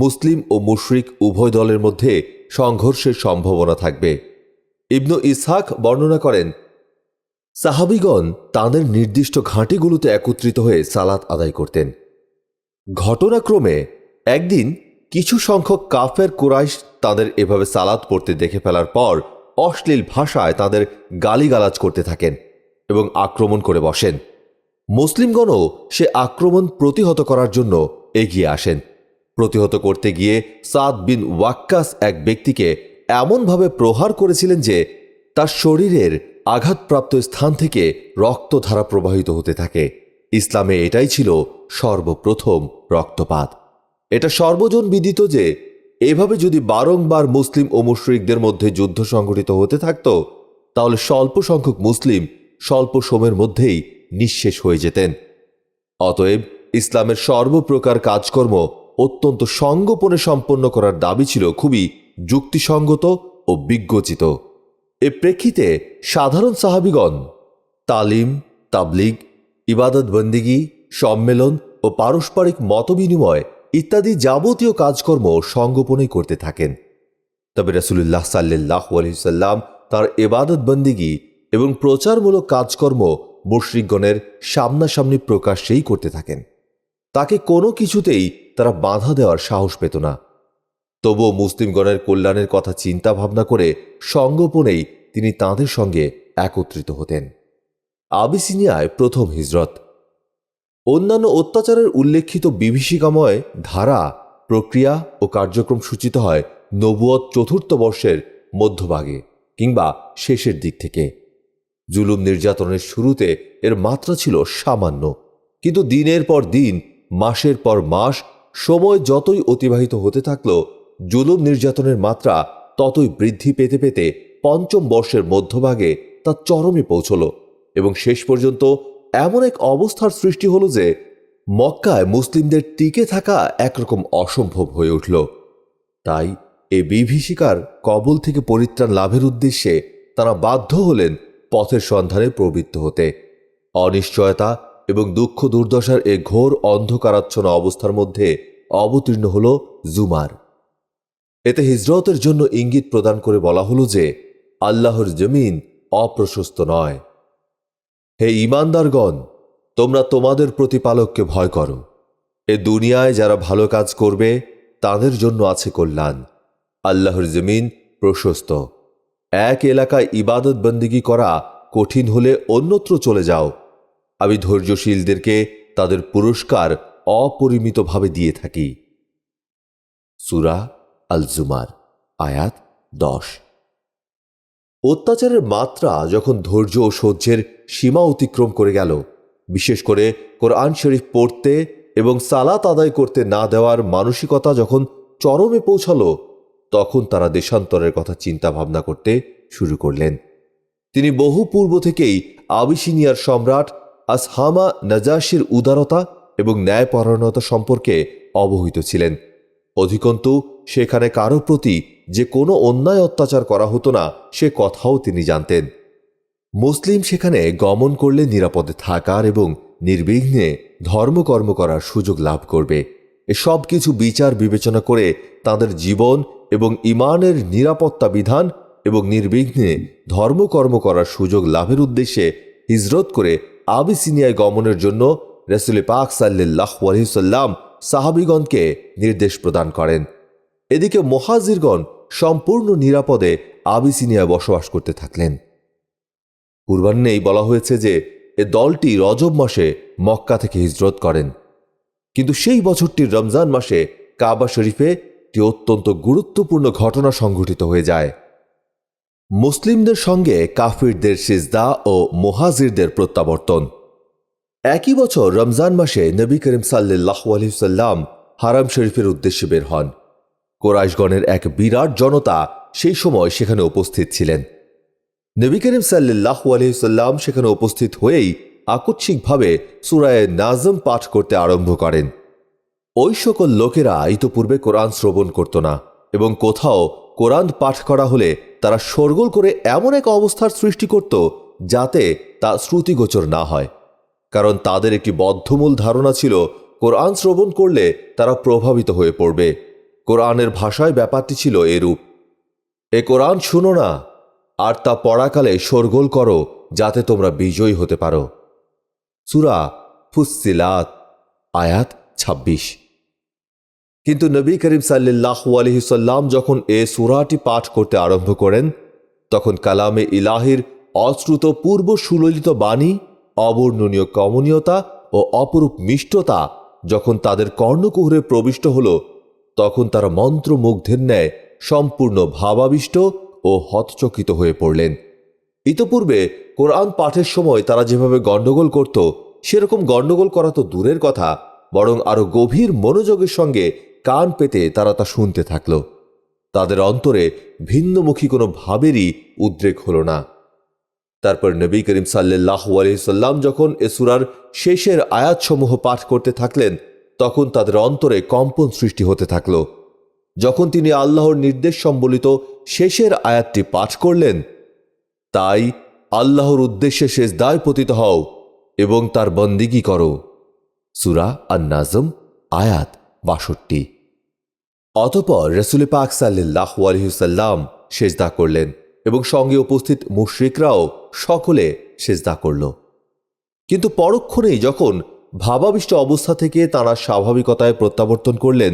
মুসলিম ও মুশরিক উভয় দলের মধ্যে সংঘর্ষের সম্ভাবনা থাকবে। ইবনু ইসহাক বর্ণনা করেন, সাহাবীগণ তাদের নির্দিষ্ট ঘাঁটিগুলোতে একত্রিত হয়ে সালাত আদায় করতেন। ঘটনাক্রমে একদিন কিছু সংখ্যক কাফের কুরাইশ তাদের এভাবে সালাত পড়তে দেখে ফেলার পর অশ্লীল ভাষায় তাদের গালিগালাজ করতে থাকেন এবং আক্রমণ করে বসেন। মুসলিমগণও সে আক্রমণ প্রতিহত করার জন্য এগিয়ে আসেন। প্রতিহত করতে গিয়ে সাদ বিন ওয়াক্কাস এক ব্যক্তিকে এমনভাবে প্রহার করেছিলেন যে তার শরীরের আঘাতপ্রাপ্ত স্থান থেকে রক্তধারা প্রবাহিত হতে থাকে। ইসলামে এটাই ছিল সর্বপ্রথম রক্তপাত। এটা সর্বজন বিদিত যে এভাবে যদি বারংবার মুসলিম ও মুশরিকদের মধ্যে যুদ্ধ সংঘটিত হতে থাকত তাহলে স্বল্প সংখ্যক মুসলিম স্বল্প সময়ের মধ্যেই নিঃশেষ হয়ে যেতেন। অতএব ইসলামের সর্বপ্রকার কাজকর্ম অত্যন্ত সংগোপনে সম্পন্ন করার দাবি ছিল খুবই যুক্তিসঙ্গত ও বিজ্ঞোচিত। এ প্রেক্ষিতে সাধারণ সাহাবীগণ তালিম, তাবলিগ, ইবাদত বন্দিগি, সম্মেলন ও পারস্পরিক মতবিনিময় ইত্যাদি যাবতীয় কাজকর্ম সংগোপনেই করতে থাকেন। তবে রাসূলুল্লাহ সাল্লাল্লাহু আলাইহি সাল্লাম তার ইবাদত বন্দিগি এবং প্রচারমূলক কাজকর্ম মুশরিকগণের সামনাসামনি প্রকাশ্যেই করতে থাকেন। তাকে কোনো কিছুতেই তারা বাধা দেওয়ার সাহস পেত না। তবুও মুসলিমগণের কল্যাণের কথা চিন্তা ভাবনা করে সংগোপনেই তিনি তাঁদের সঙ্গে একত্রিত হতেন। আবিসিনিয়ায় প্রথম হিজরত। অন্যান্য অত্যাচারের উল্লেখিত বিভীষিকাময় ধারা, প্রক্রিয়া ও কার্যক্রম সূচিত হয় নবুয়ত চতুর্থ বর্ষের মধ্যভাগে কিংবা শেষের দিক থেকে। জুলুম নির্যাতনের শুরুতে এর মাত্রা ছিল সামান্য, কিন্তু দিনের পর দিন, মাসের পর মাস সময় যতই অতিবাহিত হতে থাকল জুলুম নির্যাতনের মাত্রা ততই বৃদ্ধি পেতে পেতে পঞ্চম বর্ষের মধ্যভাগে তা চরমে পৌঁছল এবং শেষ পর্যন্ত এমন এক অবস্থার সৃষ্টি হল যে মক্কায় মুসলিমদের টিকে থাকা একরকম অসম্ভব হয়ে উঠল। তাই এ বিভীষিকার কবল থেকে পরিত্রাণ লাভের উদ্দেশ্যে তারা বাধ্য হলেন পথের সন্ধানে প্রবৃত্ত হতে। অনিশ্চয়তা এবং দুঃখ দুর্দশার এ ঘোর অন্ধকারাচ্ছন্ন অবস্থার মধ্যে অবতীর্ণ হল জুমার। এতে হিজরতের জন্য ইঙ্গিত প্রদান করে বলা হলো যে আল্লাহর জমিন অপ্রশস্ত নয়। হে ঈমানদারগণ, তোমরা তোমাদের প্রতিপালককে ভয় করো। এ দুনিয়ায় যারা ভালো কাজ করবে তাদের জন্য আছে কল্যাণ। আল্লাহর জমিন প্রশস্ত। এক এলাকায় ইবাদত বন্দিগি করা কঠিন হলে অন্যত্র চলে যাও। আমি ধৈর্যশীলদেরকে তাদের পুরস্কার অপরিমিতভাবে দিয়ে থাকি। সূরা আল জুমার, আয়াত 10। অত্যাচারের মাত্রা যখন ধৈর্য ও সহ্যের সীমা অতিক্রম করে গেল, বিশেষ করে কোরআন শরীফ পড়তে এবং সালাত আদায় করতে না দেওয়ার মানসিকতা যখন চরমে পৌঁছালো, তখন তারা দেশান্তরের কথা চিন্তা ভাবনা করতে শুরু করলেন। তিনি বহু পূর্ব থেকেই আবিসিনিয়ার সম্রাট আসহামা নাজাশির উদারতা এবং ন্যায়পরায়ণতা সম্পর্কে অবহিত ছিলেন। অধিকন্তু সেখানে কারো প্রতি যে কোনো অন্যায় অত্যাচার করা হতো না সে কথাও তিনি জানতেন। মুসলিম সেখানে গমন করলে নিরাপদে থাকার এবং নির্বিঘ্নে ধর্মকর্ম করার সুযোগ লাভ করবে। এসব কিছু বিচার বিবেচনা করে তাদের জীবন এবং ঈমানের নিরাপত্তা বিধান এবং নির্বিঘ্নে ধর্মকর্ম করার সুযোগ লাভের উদ্দেশ্যে হিজরত করে আবিসিনিয়ায় গমনের জন্য রাসূল পাক সাল্লাল্লাহু আলাইহি ওয়াসাল্লাম সাহাবীগণকে নির্দেশ প্রদান করেন। এদিকে মুহাজিরগণ সম্পূর্ণ নিরাপদে আবিসিনিয়ায় বসবাস করতে থাকলেন। পূর্বাহ্নেই বলা হয়েছে যে এ দলটি রজব মাসে মক্কা থেকে হিজরত করেন, কিন্তু সেই বছরটির রমজান মাসে কাবা শরীফে একটি অত্যন্ত গুরুত্বপূর্ণ ঘটনা সংঘটিত হয়ে যায়। মুসলিমদের সঙ্গে কাফিরদের সিজদা ও মুহাজিরদের প্রত্যাবর্তন। একই বছর রমজান মাসে নবী করিম সাল্লাল্লাহু আলাইহি ওয়াসাল্লাম হারাম শরীফের উদ্দেশ্যে বের হন। কুরাইশগণের এক বিরাট জনতা সেই সময় সেখানে উপস্থিত ছিলেন। নবী করিম সাল্লাল্লাহু আলাইহি ওয়াসাল্লাম সেখানে উপস্থিত হয়েই আকস্মিকভাবে সূরা নাজম পাঠ করতে আরম্ভ করেন। ওই সকল লোকেরা ইতোপূর্বে কোরআন শ্রবণ করত না এবং কোথাও কোরআন পাঠ করা হলে তারা শোরগোল করে এমন এক অবস্থার সৃষ্টি করত যাতে তা শ্রুতিগোচর না হয়, কারণ তাদের একটি বদ্ধমূল ধারণা ছিল কোরআন শ্রবণ করলে তারা প্রভাবিত হয়ে পড়বে। কোরআনের ভাষায় ব্যাপারটি ছিল এরূপ: এ কোরআন শুনো না, আর তা পড়াকালে শোরগোল করো যাতে তোমরা বিজয়ী হতে পারো। সূরা ফুসসিলাত আয়াত ২৬। কিন্তু নবী করিম সাল্লাল্লাহু আলাইহি ওয়াসাল্লাম যখন এ সূরাটি পাঠ করতে আরম্ভ করেন, তখন কালামে ইলাহির অশ্রুত পূর্ব সুললিত বাণী, অবর্ণনীয় কমনীয়তা ও অপরূপ মিষ্টতা যখন তাদের কর্ণকুহরে প্রবিষ্ট হল, তখন তারা মন্ত্রমুগ্ধের ন্যায় সম্পূর্ণ ভাবাবিষ্ট ও হতচকিত হয়ে পড়লেন। ইতোপূর্বে কোরআন পাঠের সময় তারা যেভাবে গণ্ডগোল করত, সেরকম গণ্ডগোল করা তো দূরের কথা, বরং আরো গভীর মনোযোগের সঙ্গে কান পেতে তারা তা শুনতে থাকল। তাদের অন্তরে ভিন্নমুখী কোনো ভাবেরই উদ্রেক হল না। তারপর নবী করিম সাল্লাল্লাহু আলাইহি ওয়াসাল্লাম যখন এ সূরার শেষের আয়াতসমূহ পাঠ করতে থাকলেন, তখন তাদের অন্তরে কম্পন সৃষ্টি হতে থাকল। যখন তিনি আল্লাহর নির্দেশ সম্বলিত শেষের আয়াতটি পাঠ করলেন, তাই আল্লাহর উদ্দেশ্যে সেজদায় পতিত হও এবং তার বন্দিগি করো। সূরা আন-নাজম আয়াত ৬২। অতঃপর রাসূল পাক সাল্লাল্লাহু আলাইহি ওয়াসাল্লাম সেজদা করলেন এবং সঙ্গে উপস্থিত মুশরিকরাও সকলে সেজদা করল। কিন্তু পরক্ষণেই যখন ভাবাবিষ্ট অবস্থা থেকে তারা স্বাভাবিকতায় প্রত্যাবর্তন করলেন,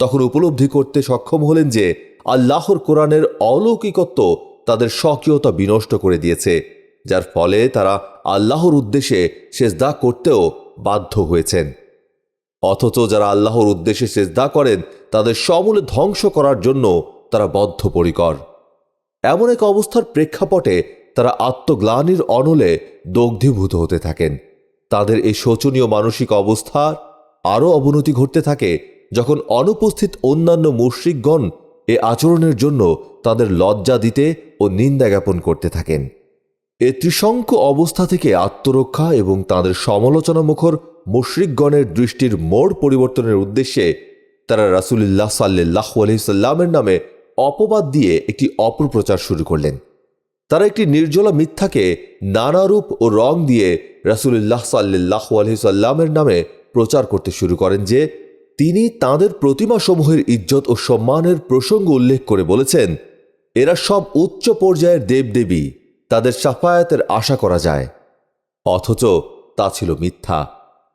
তখন উপলব্ধি করতে সক্ষম হলেন যে আল্লাহর কোরআনের অলৌকিকত্ব তাদের স্বকীয়তা বিনষ্ট করে দিয়েছে, যার ফলে তারা আল্লাহর উদ্দেশ্যে সেজদা করতেও বাধ্য হয়েছেন। অথচ যারা আল্লাহর উদ্দেশ্যে সেজদা করেন তাদের সমূলে ধ্বংস করার জন্য তারা বদ্ধপরিকর। এমন এক অবস্থার প্রেক্ষাপটে তারা আত্মগ্লানির অনলে দগ্ধীভূত হতে থাকেন। তাদের এই শোচনীয় মানসিক অবস্থার আরও অবনতি ঘটতে থাকে যখন অনুপস্থিত অন্যান্য মুশরিকগণ এ আচরণের জন্য তাদের লজ্জা দিতে ও নিন্দা জ্ঞাপন করতে থাকেন। এ ত্রিশঙ্ক অবস্থা থেকে আত্মরক্ষা এবং তাদের সমালোচনামুখর মুশরিকগণের দৃষ্টির মোড় পরিবর্তনের উদ্দেশ্যে তারা রাসূলুল্লাহ সাল্লাল্লাহু আলাইহি ওয়াসাল্লামের নামে অপবাদ দিয়ে একটি অপপ্রচার শুরু করলেন। তারা একটি নির্জলা মিথ্যাকে নানা রূপ ও রং দিয়ে রাসূলুল্লাহ সাল্লাল্লাহু আলাইহি ওয়াসাল্লামের নামে প্রচার করতে শুরু করেন যে তিনি তাঁদের প্রতিমাসমূহের ইজ্জত ও সম্মানের প্রসঙ্গ উল্লেখ করে বলেছেন, এরা সব উচ্চ পর্যায়ের দেবদেবী, তাদের শাফায়াতের আশা করা যায়। অথচ তা ছিল মিথ্যা।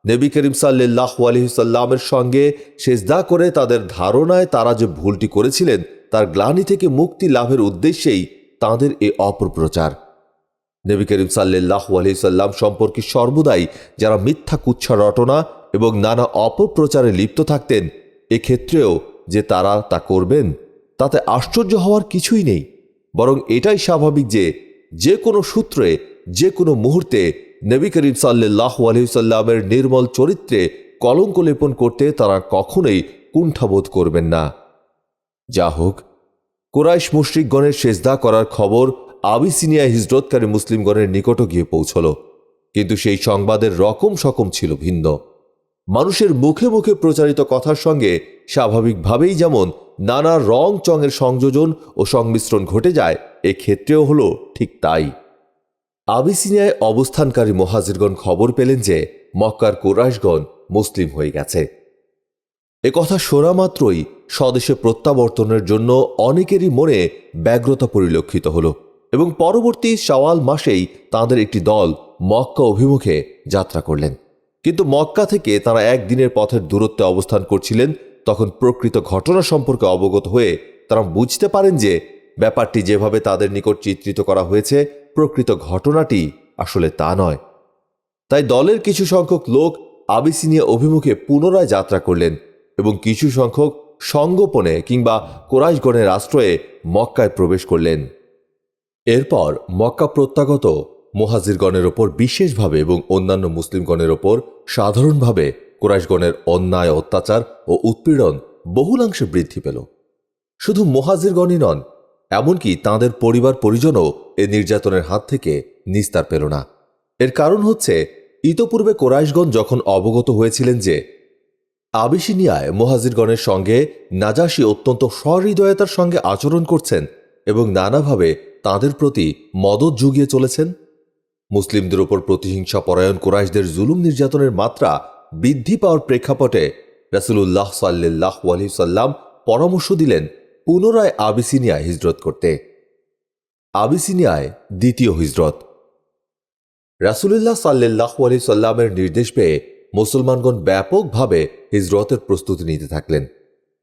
নবী করিম সাল্লাল্লাহু আলাইহি ওয়াসাল্লামের সঙ্গে সেজদা করে তাদের ধারণায় তারা যে ভুলটি করেছিলেন তার গ্লানি থেকে মুক্তি লাভের উদ্দেশ্যেই তাঁদের এ অপপ্রচার। নবী করিম সাল্লাল্লাহু আলাইহি ওয়াসাল্লাম সম্পর্কে সর্বদাই যারা মিথ্যা কুৎসা রটনা এবং নানা অপপ্রচারে লিপ্ত থাকতেন, এক্ষেত্রেও যে তারা তা করবেন তাতে আশ্চর্য হওয়ার কিছুই নেই, বরং এটাই স্বাভাবিক যে যে কোনো সূত্রে যে কোনো মুহূর্তে নবী করিম সাল্লাল্লাহু আলাইহি ওয়াসাল্লামের নির্মল চরিত্রে কলঙ্ক লেপন করতে তারা কখনোই কুণ্ঠাবোধ করবেন না। যা হোক, কুরাইশ মুশরিকগণের সেজদা করার খবর আবিসিনিয়ায় হিজরতকারী মুসলিমগণের নিকটও গিয়ে পৌঁছল, কিন্তু সেই সংবাদের রকম সকম ছিল ভিন্ন। মানুষের মুখে মুখে প্রচারিত কথার সঙ্গে স্বাভাবিকভাবেই যেমন নানা রং চঙের সংযোজন ও সংমিশ্রণ ঘটে যায়, এক্ষেত্রেও হলো ঠিক তাই। আবিসিনিয়ায় অবস্থানকারী মুহাজিরগণ খবর পেলেন যে মক্কার কুরাইশগণ মুসলিম হয়ে গেছে। একথা শোনা মাত্রই স্বদেশে প্রত্যাবর্তনের জন্য অনেকেরই মনে ব্যগ্রতা পরিলক্ষিত হল এবং পরবর্তী শাওয়াল মাসেই তাদের একটি দল মক্কা অভিমুখে যাত্রা করলেন। কিন্তু মক্কা থেকে তারা একদিনের পথের দূরত্বে অবস্থান করছিলেন। তখন প্রকৃত ঘটনা সম্পর্কে অবগত হয়ে তারা বুঝতে পারেন যে ব্যাপারটি যেভাবে তাদের নিকট চিত্রিত করা হয়েছে প্রকৃত ঘটনাটি আসলে তা নয়। তাই দলের কিছু সংখ্যক লোক আবিসিনিয়া অভিমুখে পুনরায় যাত্রা করলেন এবং কিছু সংখ্যক সঙ্গোপনে কিংবা কুরাইশগণের আশ্রয়ে মক্কায় প্রবেশ করলেন। এরপর মক্কা প্রত্যাগত মুহাজিরগণের ওপর বিশেষভাবে এবং অন্যান্য মুসলিমগণের ওপর সাধারণভাবে কুরাইশগণের অন্যায়, অত্যাচার ও উৎপীড়ন বহুলাংশে বৃদ্ধি পেল। শুধু মুহাজিরগণই নন, এমনকি তাঁদের পরিবার পরিজনও এ নির্যাতনের হাত থেকে নিস্তার পেল না। এর কারণ হচ্ছে, ইতপূর্বে কুরাইশগণ যখন অবগত হয়েছিলেন যে আবিসিনিয়ায় মুহাজিরগণের সঙ্গে নাজাশী অত্যন্ত সহৃদয়তার সঙ্গে আচরণ করছেন এবং নানাভাবে তাদের প্রতি মদদ জুগিয়ে চলেছেন, মুসলিমদের ওপর প্রতিহিংসা পরায়ণ কুরাইশদের জুলুম নির্যাতনের মাত্রা বৃদ্ধি পাওয়ার প্রেক্ষাপটে রাসূলুল্লাহ সাল্লাল্লাহু আলাইহি সাল্লাম পরামর্শ দিলেন পুনরায় আবিসিনিয়ায় হিজরত করতে। আবিসিনিয়ায় দ্বিতীয় হিজরত। রাসূলুল্লাহ সাল্লাল্লাহু আলাইহি সাল্লামের নির্দেশ পেয়ে মুসলমানগণ ব্যাপকভাবে হিজরতের প্রস্তুতি নিতে থাকলেন।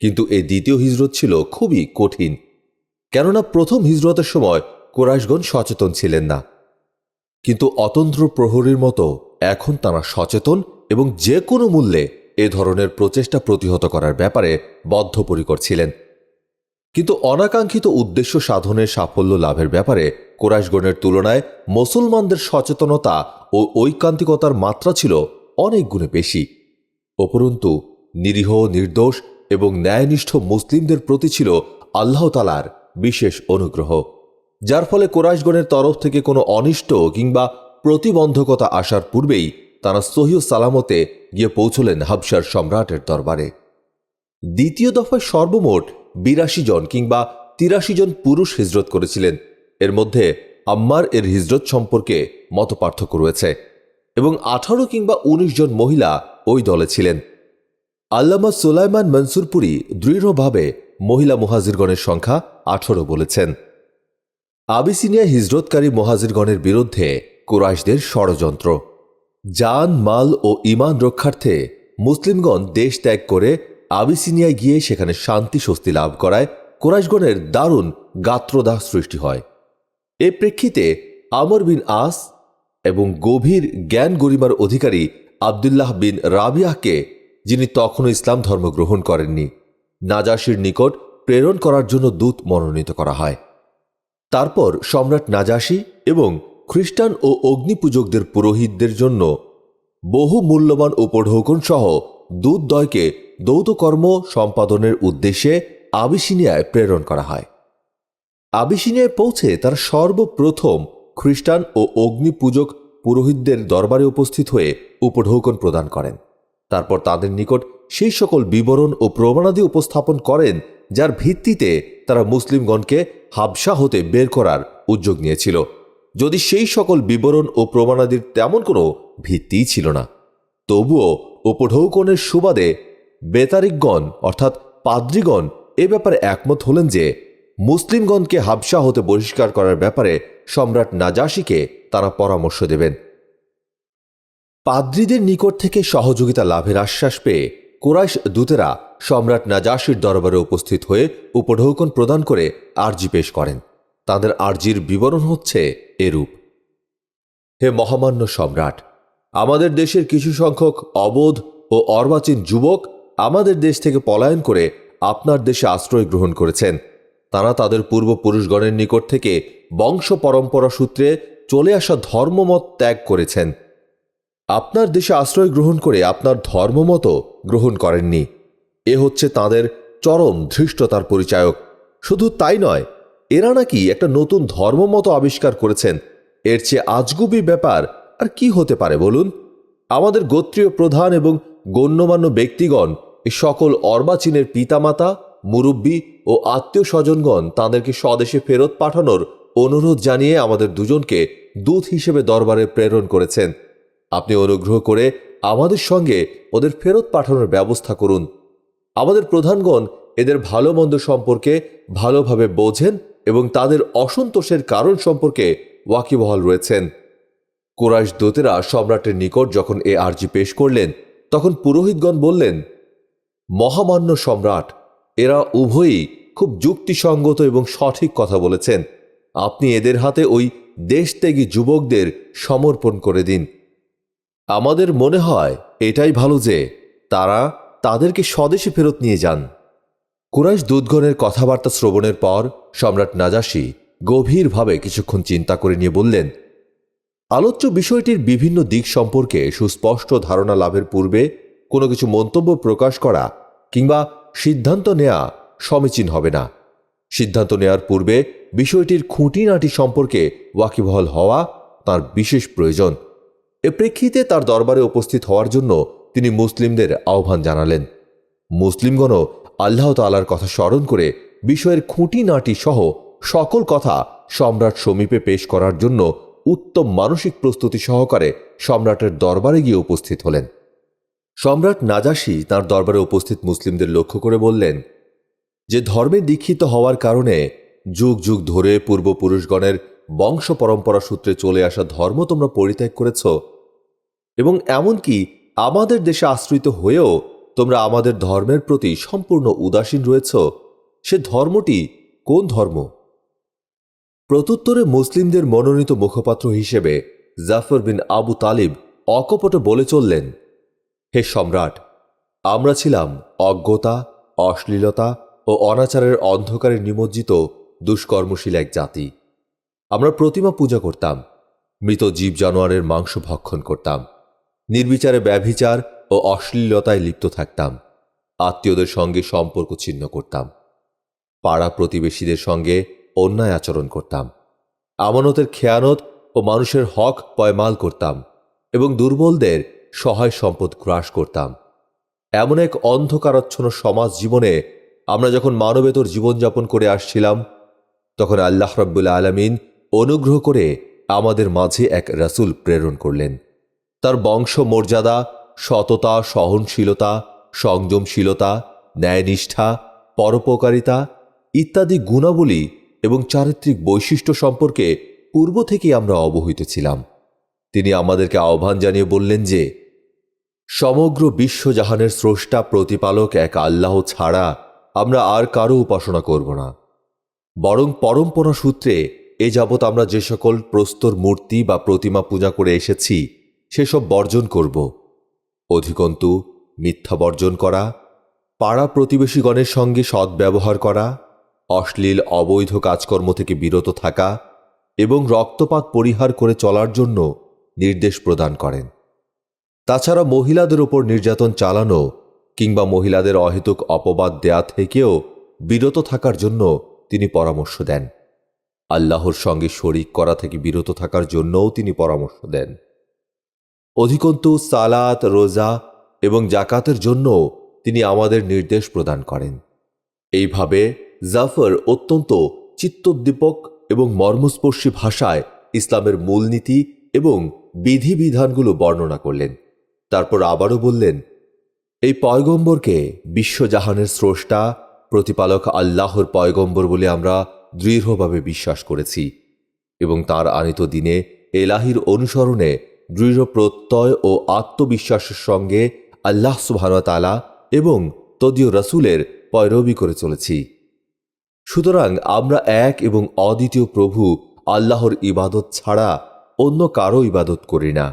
কিন্তু এই দ্বিতীয় হিজরত ছিল খুবই কঠিন, কেননা প্রথম হিজরতের সময় কুরাইশগণ সচেতন ছিলেন না। কিন্তু অতন্ত্র প্রহরীর মতো এখন তারা সচেতন এবং যে কোনো মূল্যে এ ধরনের প্রচেষ্টা প্রতিহত করার ব্যাপারে বদ্ধপরিকর ছিলেন। কিন্তু অনাকাঙ্ক্ষিত উদ্দেশ্য সাধনের সাফল্য লাভের ব্যাপারে কুরাইশগণের তুলনায় মুসলমানদের সচেতনতা ও ঐকান্তিকতার মাত্রা ছিল অনেক গুণে বেশি। উপরন্তু নিরীহ, নির্দোষ এবং ন্যায়নিষ্ঠ মুসলিমদের প্রতি ছিল আল্লাহ তাআলার বিশেষ অনুগ্রহ, যার ফলে কুরাইশগণের তরফ থেকে কোনো অনিষ্ট কিংবা প্রতিবন্ধকতা আসার পূর্বেই তারা সহিহ সালামতে গিয়ে পৌঁছলেন হাবশার সম্রাটের দরবারে। দ্বিতীয় দফায় সর্বমোট ৮২ জন কিংবা ৮৩ জন পুরুষ হিজরত করেছিলেন। এর মধ্যে আম্মার এর হিজরত সম্পর্কে মতপার্থক্য রয়েছে এবং ১৮ কিংবা ১৯ জন মহিলা ওই দলে ছিলেন। আল্লামা সুলাইমান মনসুরপুরি দৃঢ়ভাবে মহিলা মুহাজিরগণের সংখ্যা ১৮ বলেছেন। আবিসিনিয়া হিজরতকারী মুহাজিরগণের বিরুদ্ধে কুরাইশদের ষড়যন্ত্র। জান, মাল ও ঈমান রক্ষার্থে মুসলিমগণ দেশ ত্যাগ করে আবিসিনিয়ায় গিয়ে সেখানে শান্তি স্বস্তি লাভ করায় কুরাইশগণের দারুণ গাত্রদাহ সৃষ্টি হয়। এ প্রেক্ষিতে আমর বিন আস এবং গভীর জ্ঞান গরিমার অধিকারী আবদুল্লাহ বিন রাবিয়াহকে, যিনি তখনও ইসলাম ধর্ম গ্রহণ করেননি, নাজাশীর নিকট প্রেরণ করার জন্য দূত মনোনীত করা হয়। তারপর সম্রাট নাজাশী এবং খ্রিস্টান ও অগ্নিপূজকদের পুরোহিতদের জন্য বহু মূল্যবান উপঢৌকন সহ দূতদ্বয়কে দৌতকর্ম সম্পাদনের উদ্দেশ্যে আবিসিনিয়ায় প্রেরণ করা হয়। আবিসিনিয়ায় পৌঁছে তারা সর্বপ্রথম খ্রিস্টান ও অগ্নিপূজক পুরোহিতদের দরবারে উপস্থিত হয়ে উপঢৌকন প্রদান করেন। তারপর তাদের নিকট সেই সকল বিবরণ ও প্রমাণাদি উপস্থাপন করেন যার ভিত্তিতে তারা মুসলিমগণকে হাবশা হতে বের করার উদ্যোগ নিয়েছিল, যদি সেই সকল বিবরণ ও প্রমাণাদির তেমন কোনো ভিত্তিই ছিল না। তবুও উপঢৌকনের সুবাদে বেতারিকগণ অর্থাৎ পাদ্রীগণ এ ব্যাপারে একমত হলেন যে মুসলিমগণকে হাবশা হতে বহিষ্কার করার ব্যাপারে সম্রাট নাজাশীকে তারা পরামর্শ দেবেন। পাদ্রীদের নিকট থেকে সহযোগিতা লাভের আশ্বাস পেয়ে কুরাইশ দূতেরা সম্রাট নাজাশীর দরবারে উপস্থিত হয়ে উপঢৌকন প্রদান করে আর্জি পেশ করেন। তাদের আর্জির বিবরণ হচ্ছে এরূপ: হে মহামান্য সম্রাট, আমাদের দেশের কিছু সংখ্যক অবোধ ও অর্বাচীন যুবক আমাদের দেশ থেকে পলায়ন করে আপনার দেশে আশ্রয় গ্রহণ করেছেন। তারা তাদের পূর্বপুরুষগণের নিকট থেকে বংশ পরম্পরা সূত্রে চলে আসা ধর্মমত ত্যাগ করেছেন। আপনার দেশে আশ্রয় গ্রহণ করে আপনার ধর্মমত গ্রহণ করেননি। এ হচ্ছে তাদের চরম ধৃষ্টতার পরিচায়ক। শুধু তাই নয়, এরা নাকি একটা নতুন ধর্মমত আবিষ্কার করেছেন। এর চেয়ে আজগুবি ব্যাপার আর কি হতে পারে বলুন? আমাদের গোত্রীয় প্রধান এবং গণ্যমান্য ব্যক্তিগণ এই সকল অর্বাচীনের পিতামাতা, মুরব্বী ও আত্মীয় স্বজনগণ তাঁদেরকে স্বদেশে ফেরত পাঠানোর অনুরোধ জানিয়ে আমাদের দুজনকে দূত হিসেবে দরবারে প্রেরণ করেছেন। আপনি অনুগ্রহ করে আমাদের সঙ্গে ওদের ফেরত পাঠানোর ব্যবস্থা করুন। আমাদের প্রধানগণ এদের ভালো মন্দ সম্পর্কে ভালোভাবে বোঝেন এবং তাদের অসন্তোষের কারণ সম্পর্কে ওয়াকিবহাল রয়েছেন। কুরাইশ দূতেরা সম্রাটের নিকট যখন এ আর্জি পেশ করলেন, তখন পুরোহিতগণ বললেন, মহামান্য সম্রাট, এরা উভয়ই খুব যুক্তিসঙ্গত এবং সঠিক কথা বলেছেন। আপনি এদের হাতে ওই দেশত্যাগী যুবকদের সমর্পণ করে দিন। আমাদের মনে হয় এটাই ভালো যে তারা তাদেরকে স্বদেশে ফেরত নিয়ে যান। কুরাইশ দূতগণের কথাবার্তা শ্রবণের পর সম্রাট নাজাশী গভীরভাবে কিছুক্ষণ চিন্তা করে নিয়ে বললেন, আলোচ্য বিষয়টির বিভিন্ন দিক সম্পর্কে সুস্পষ্ট ধারণা লাভের পূর্বে কোনো কিছু মন্তব্য প্রকাশ করা কিংবা সিদ্ধান্ত নেওয়া সমীচীন হবে না। সিদ্ধান্ত নেওয়ার পূর্বে বিষয়টির খুঁটিনাটি সম্পর্কে ওয়াকিবহাল হওয়া তার বিশেষ প্রয়োজন। এ প্রেক্ষিতে তার দরবারে উপস্থিত হওয়ার জন্য তিনি মুসলিমদের আহ্বান জানালেন। মুসলিমগণও আল্লাহ তাআলার কথা স্মরণ করে বিষয়ের খুঁটিনাটি সহ সকল কথা সম্রাট সমীপে পেশ করার জন্য উত্তম মানসিক প্রস্তুতি সহকারে সম্রাটের দরবারে গিয়ে উপস্থিত হলেন। সম্রাট নাজাশী তার দরবারে উপস্থিত মুসলিমদের লক্ষ্য করে বললেন, যে ধর্মে দীক্ষিত হওয়ার কারণে যুগ যুগ ধরে পূর্বপুরুষগণের বংশ পরম্পরা সূত্রে চলে আসা ধর্ম তোমরা পরিত্যাগ করেছ এবং এমনকি আমাদের দেশে আশ্রিত হয়েও তোমরা আমাদের ধর্মের প্রতি সম্পূর্ণ উদাসীন রয়েছ, সে ধর্মটি কোন ধর্ম? প্রত্যুত্তরে মুসলিমদের মনোনীত মুখপাত্র হিসেবে জাফর বিন আবু তালিব অকপট বলে চললেন, হে সম্রাট, আমরা ছিলাম অজ্ঞতা, অশ্লীলতা ও অনাচারের অন্ধকারে নিমজ্জিত দুষ্কর্মশীল এক জাতি। আমরা প্রতিমা পূজা করতাম, মৃত জীব জানোয়ারের মাংস ভক্ষণ করতাম, নির্বিচারে ব্যভিচার ও অশ্লীলতায় লিপ্ত থাকতাম, আত্মীয়দের সঙ্গে সম্পর্ক ছিন্ন করতাম, পাড়া প্রতিবেশীদের সঙ্গে অন্যায় আচরণ করতাম, আমানতের খেয়ানত ও মানুষের হক পয়মাল করতাম এবং দুর্বলদের সহায় সম্পদ গ্রাস করতাম। এমন এক অন্ধকারাচ্ছন্ন সমাজ জীবনে আমরা যখন মানবেতর জীবনযাপন করে আসছিলাম, তখন আল্লাহ রাব্বুল আলামিন অনুগ্রহ করে আমাদের মাঝে এক রাসূল প্রেরণ করলেন। তার বংশ মর্যাদা, সততা, সহনশীলতা, সংযমশীলতা, ন্যায়নিষ্ঠা, পরোপকারিতা ইত্যাদি গুণাবলী এবং চারিত্রিক বৈশিষ্ট্য সম্পর্কে পূর্ব থেকেই আমরা অবহিত ছিলাম। তিনি আমাদেরকে আহ্বান জানিয়ে বললেন যে সমগ্র বিশ্বজাহানের স্রষ্টা প্রতিপালক এক আল্লাহ ছাড়া আমরা আর কারো উপাসনা করব না, বরং পরম্পরা সূত্রে এ যাবৎ আমরা যে সকল প্রস্তর মূর্তি বা প্রতিমা পূজা করে এসেছি সেসব বর্জন করব। অধিকন্তু মিথ্যা বর্জন করা, পাড়া প্রতিবেশীগণের সঙ্গে সদ্ব্যবহার করা, অশ্লীল অবৈধ কাজকর্ম থেকে বিরত থাকা এবং রক্তপাত পরিহার করে চলার জন্য নির্দেশ প্রদান করেন। তাছাড়া মহিলাদের ওপর নির্যাতন চালানো কিংবা মহিলাদের অহেতুক অপবাদ দেয়া থেকেও বিরত থাকার জন্য তিনি পরামর্শ দেন। আল্লাহর সঙ্গে শরিক করা থেকে বিরত থাকার জন্যও তিনি পরামর্শ দেন। অধিকন্তু সালাত, রোজা এবং জাকাতের জন্য তিনি আমাদের নির্দেশ প্রদান করেন। এইভাবে জাফর অত্যন্ত চিত্তোদ্দীপক এবং মর্মস্পর্শী ভাষায় ইসলামের মূলনীতি এবং বিধিবিধানগুলো বর্ণনা করলেন। তারপর আবারও বললেন, এই পয়গম্বরকে বিশ্বজাহানের স্রষ্টা প্রতিপালক আল্লাহর পয়গম্বর বলে আমরা দৃঢ়ভাবে বিশ্বাস করেছি এবং তার আনিত দিনে এলাহির অনুসরণে দৃঢ় প্রত্যয় ও আত্মবিশ্বাসের সঙ্গে আল্লাহ সুবহানাহু ওয়া তাআলা এবং তদীয় রাসূলের পয়রবি করে চলেছি। সুতরাং আমরা এক এবং অদ্বিতীয় প্রভু আল্লাহর ইবাদত ছাড়া অন্য কারো ইবাদত করি না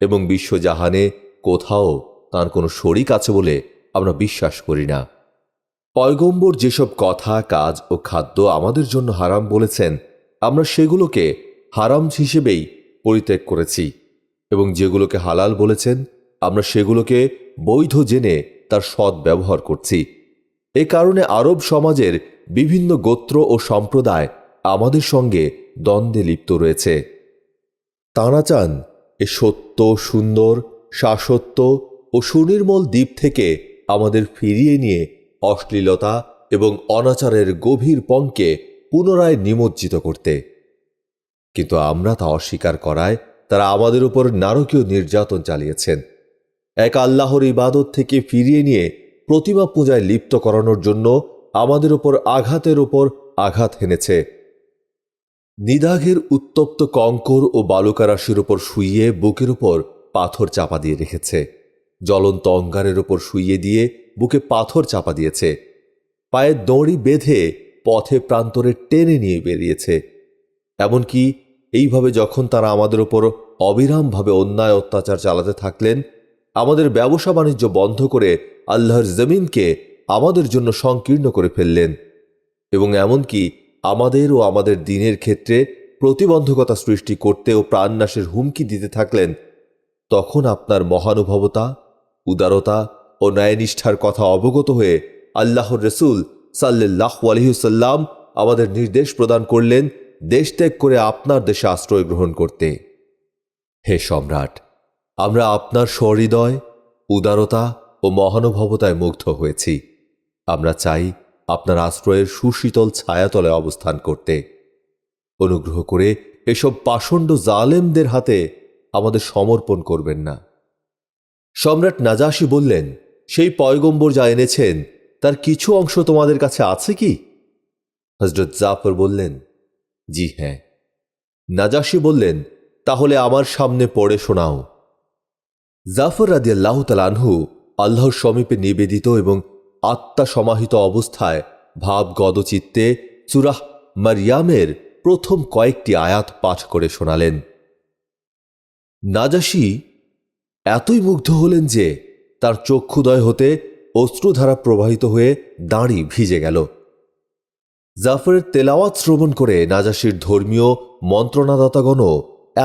এবং বিশ্বজাহানে কোথাও তার কোনো শরিক আছে বলে আমরা বিশ্বাস করি না। পয়গম্বর যেসব কথা, কাজ ও খাদ্য আমাদের জন্য হারাম বলেছেন, আমরা সেগুলোকে হারাম হিসেবেই পরিত্যাগ করেছি এবং যেগুলোকে হালাল বলেছেন আমরা সেগুলোকে বৈধ জেনে তার সৎ ব্যবহার করছি। এ কারণে আরব সমাজের বিভিন্ন গোত্র ও সম্প্রদায় আমাদের সঙ্গে দ্বন্দ্বে লিপ্ত রয়েছে। তাঁরা চান এ সত্য, সুন্দর, শাশ্বত ও সুনির্মল দ্বীপ থেকে আমাদের ফিরিয়ে নিয়ে অশ্লীলতা এবং অনাচারের গভীর পঙ্কে পুনরায় নিমজ্জিত করতে। কিন্তু আমরা তা অস্বীকার করায় তারা আমাদের উপর নারকীয় নির্যাতন চালিয়েছেন। এক আল্লাহর ইবাদত থেকে ফিরিয়ে নিয়ে প্রতিমা পূজায় লিপ্ত করানোর জন্য আমাদের ওপর আঘাতের ওপর আঘাত হেনেছে। নিদাঘের উত্তপ্ত কঙ্কর ও বালুকারাশির ওপর শুইয়ে বুকের ওপর পাথর চাপা দিয়ে রেখেছে। জ্বলন্ত অঙ্গারের ওপর শুইয়ে দিয়ে বুকে পাথর চাপা দিয়েছে। পায়ে দড়ি বেঁধে পথে প্রান্তরে টেনে নিয়ে বেরিয়েছে। এমনকি এইভাবে যখন তারা আমাদের ওপর অবিরামভাবে অন্যায় অত্যাচার চালাতে থাকলেন, আমাদের ব্যবসা বাণিজ্য বন্ধ করে আল্লাহর জমিনকে আমাদের জন্য সংকীর্ণ করে ফেললেন এবং এমনকি আমাদের ও আমাদের দিনের ক্ষেত্রে প্রতিবন্ধকতা সৃষ্টি করতে ও প্রাণনাশের হুমকি দিতে থাকলেন, তখন আপনার মহানুভবতা, উদারতা ও ন্যায়নিষ্ঠার কথা অবগত হয়ে আল্লাহর রসুল সাল্লাল্লাহু আলাইহি ওয়াসাল্লাম আমাদের নির্দেশ প্রদান করলেন দেশ ত্যাগ করে আপনার দেশে আশ্রয় গ্রহণ করতে। হে সম্রাট, আমরা আপনার সহৃদয়, উদারতা ও মহানুভবতায় মুগ্ধ হয়েছি। আমরা চাই আপনার আশ্রয়ের সুশীতল ছায়াতলে অবস্থান করতে। অনুগ্রহ করে এসব পাষণ্ড জালেমদের হাতে আমাদের সমর্পণ করবেন না। সম্রাট নাজাশী বললেন, সেই পয়গম্বর যা এনেছেন তার কিছু অংশ তোমাদের কাছে আছে কি? হযরত জাফর বললেন, জি হ্যাঁ। নাজাশী বললেন, তাহলে আমার সামনে পড়ে শোনাও। জাফর রাদিয়াল্লাহু তাআলা আনহু আল্লাহর সমীপে নিবেদিত এবং আত্মা সমাহিত অবস্থায় ভাবগত চিত্তে সূরা মারইয়ামের প্রথম কয়েকটি আয়াত পাঠ করে শোনালেন। নাজাশী এতই মুগ্ধ হলেন যে তার চক্ষুদয় হতে অশ্রুধারা প্রবাহিত হয়ে দাঁড়ি ভিজে গেল। জাফরের তেলাওয়াত শ্রবণ করে নাজাশীর ধর্মীয় মন্ত্রণাদাতাগণও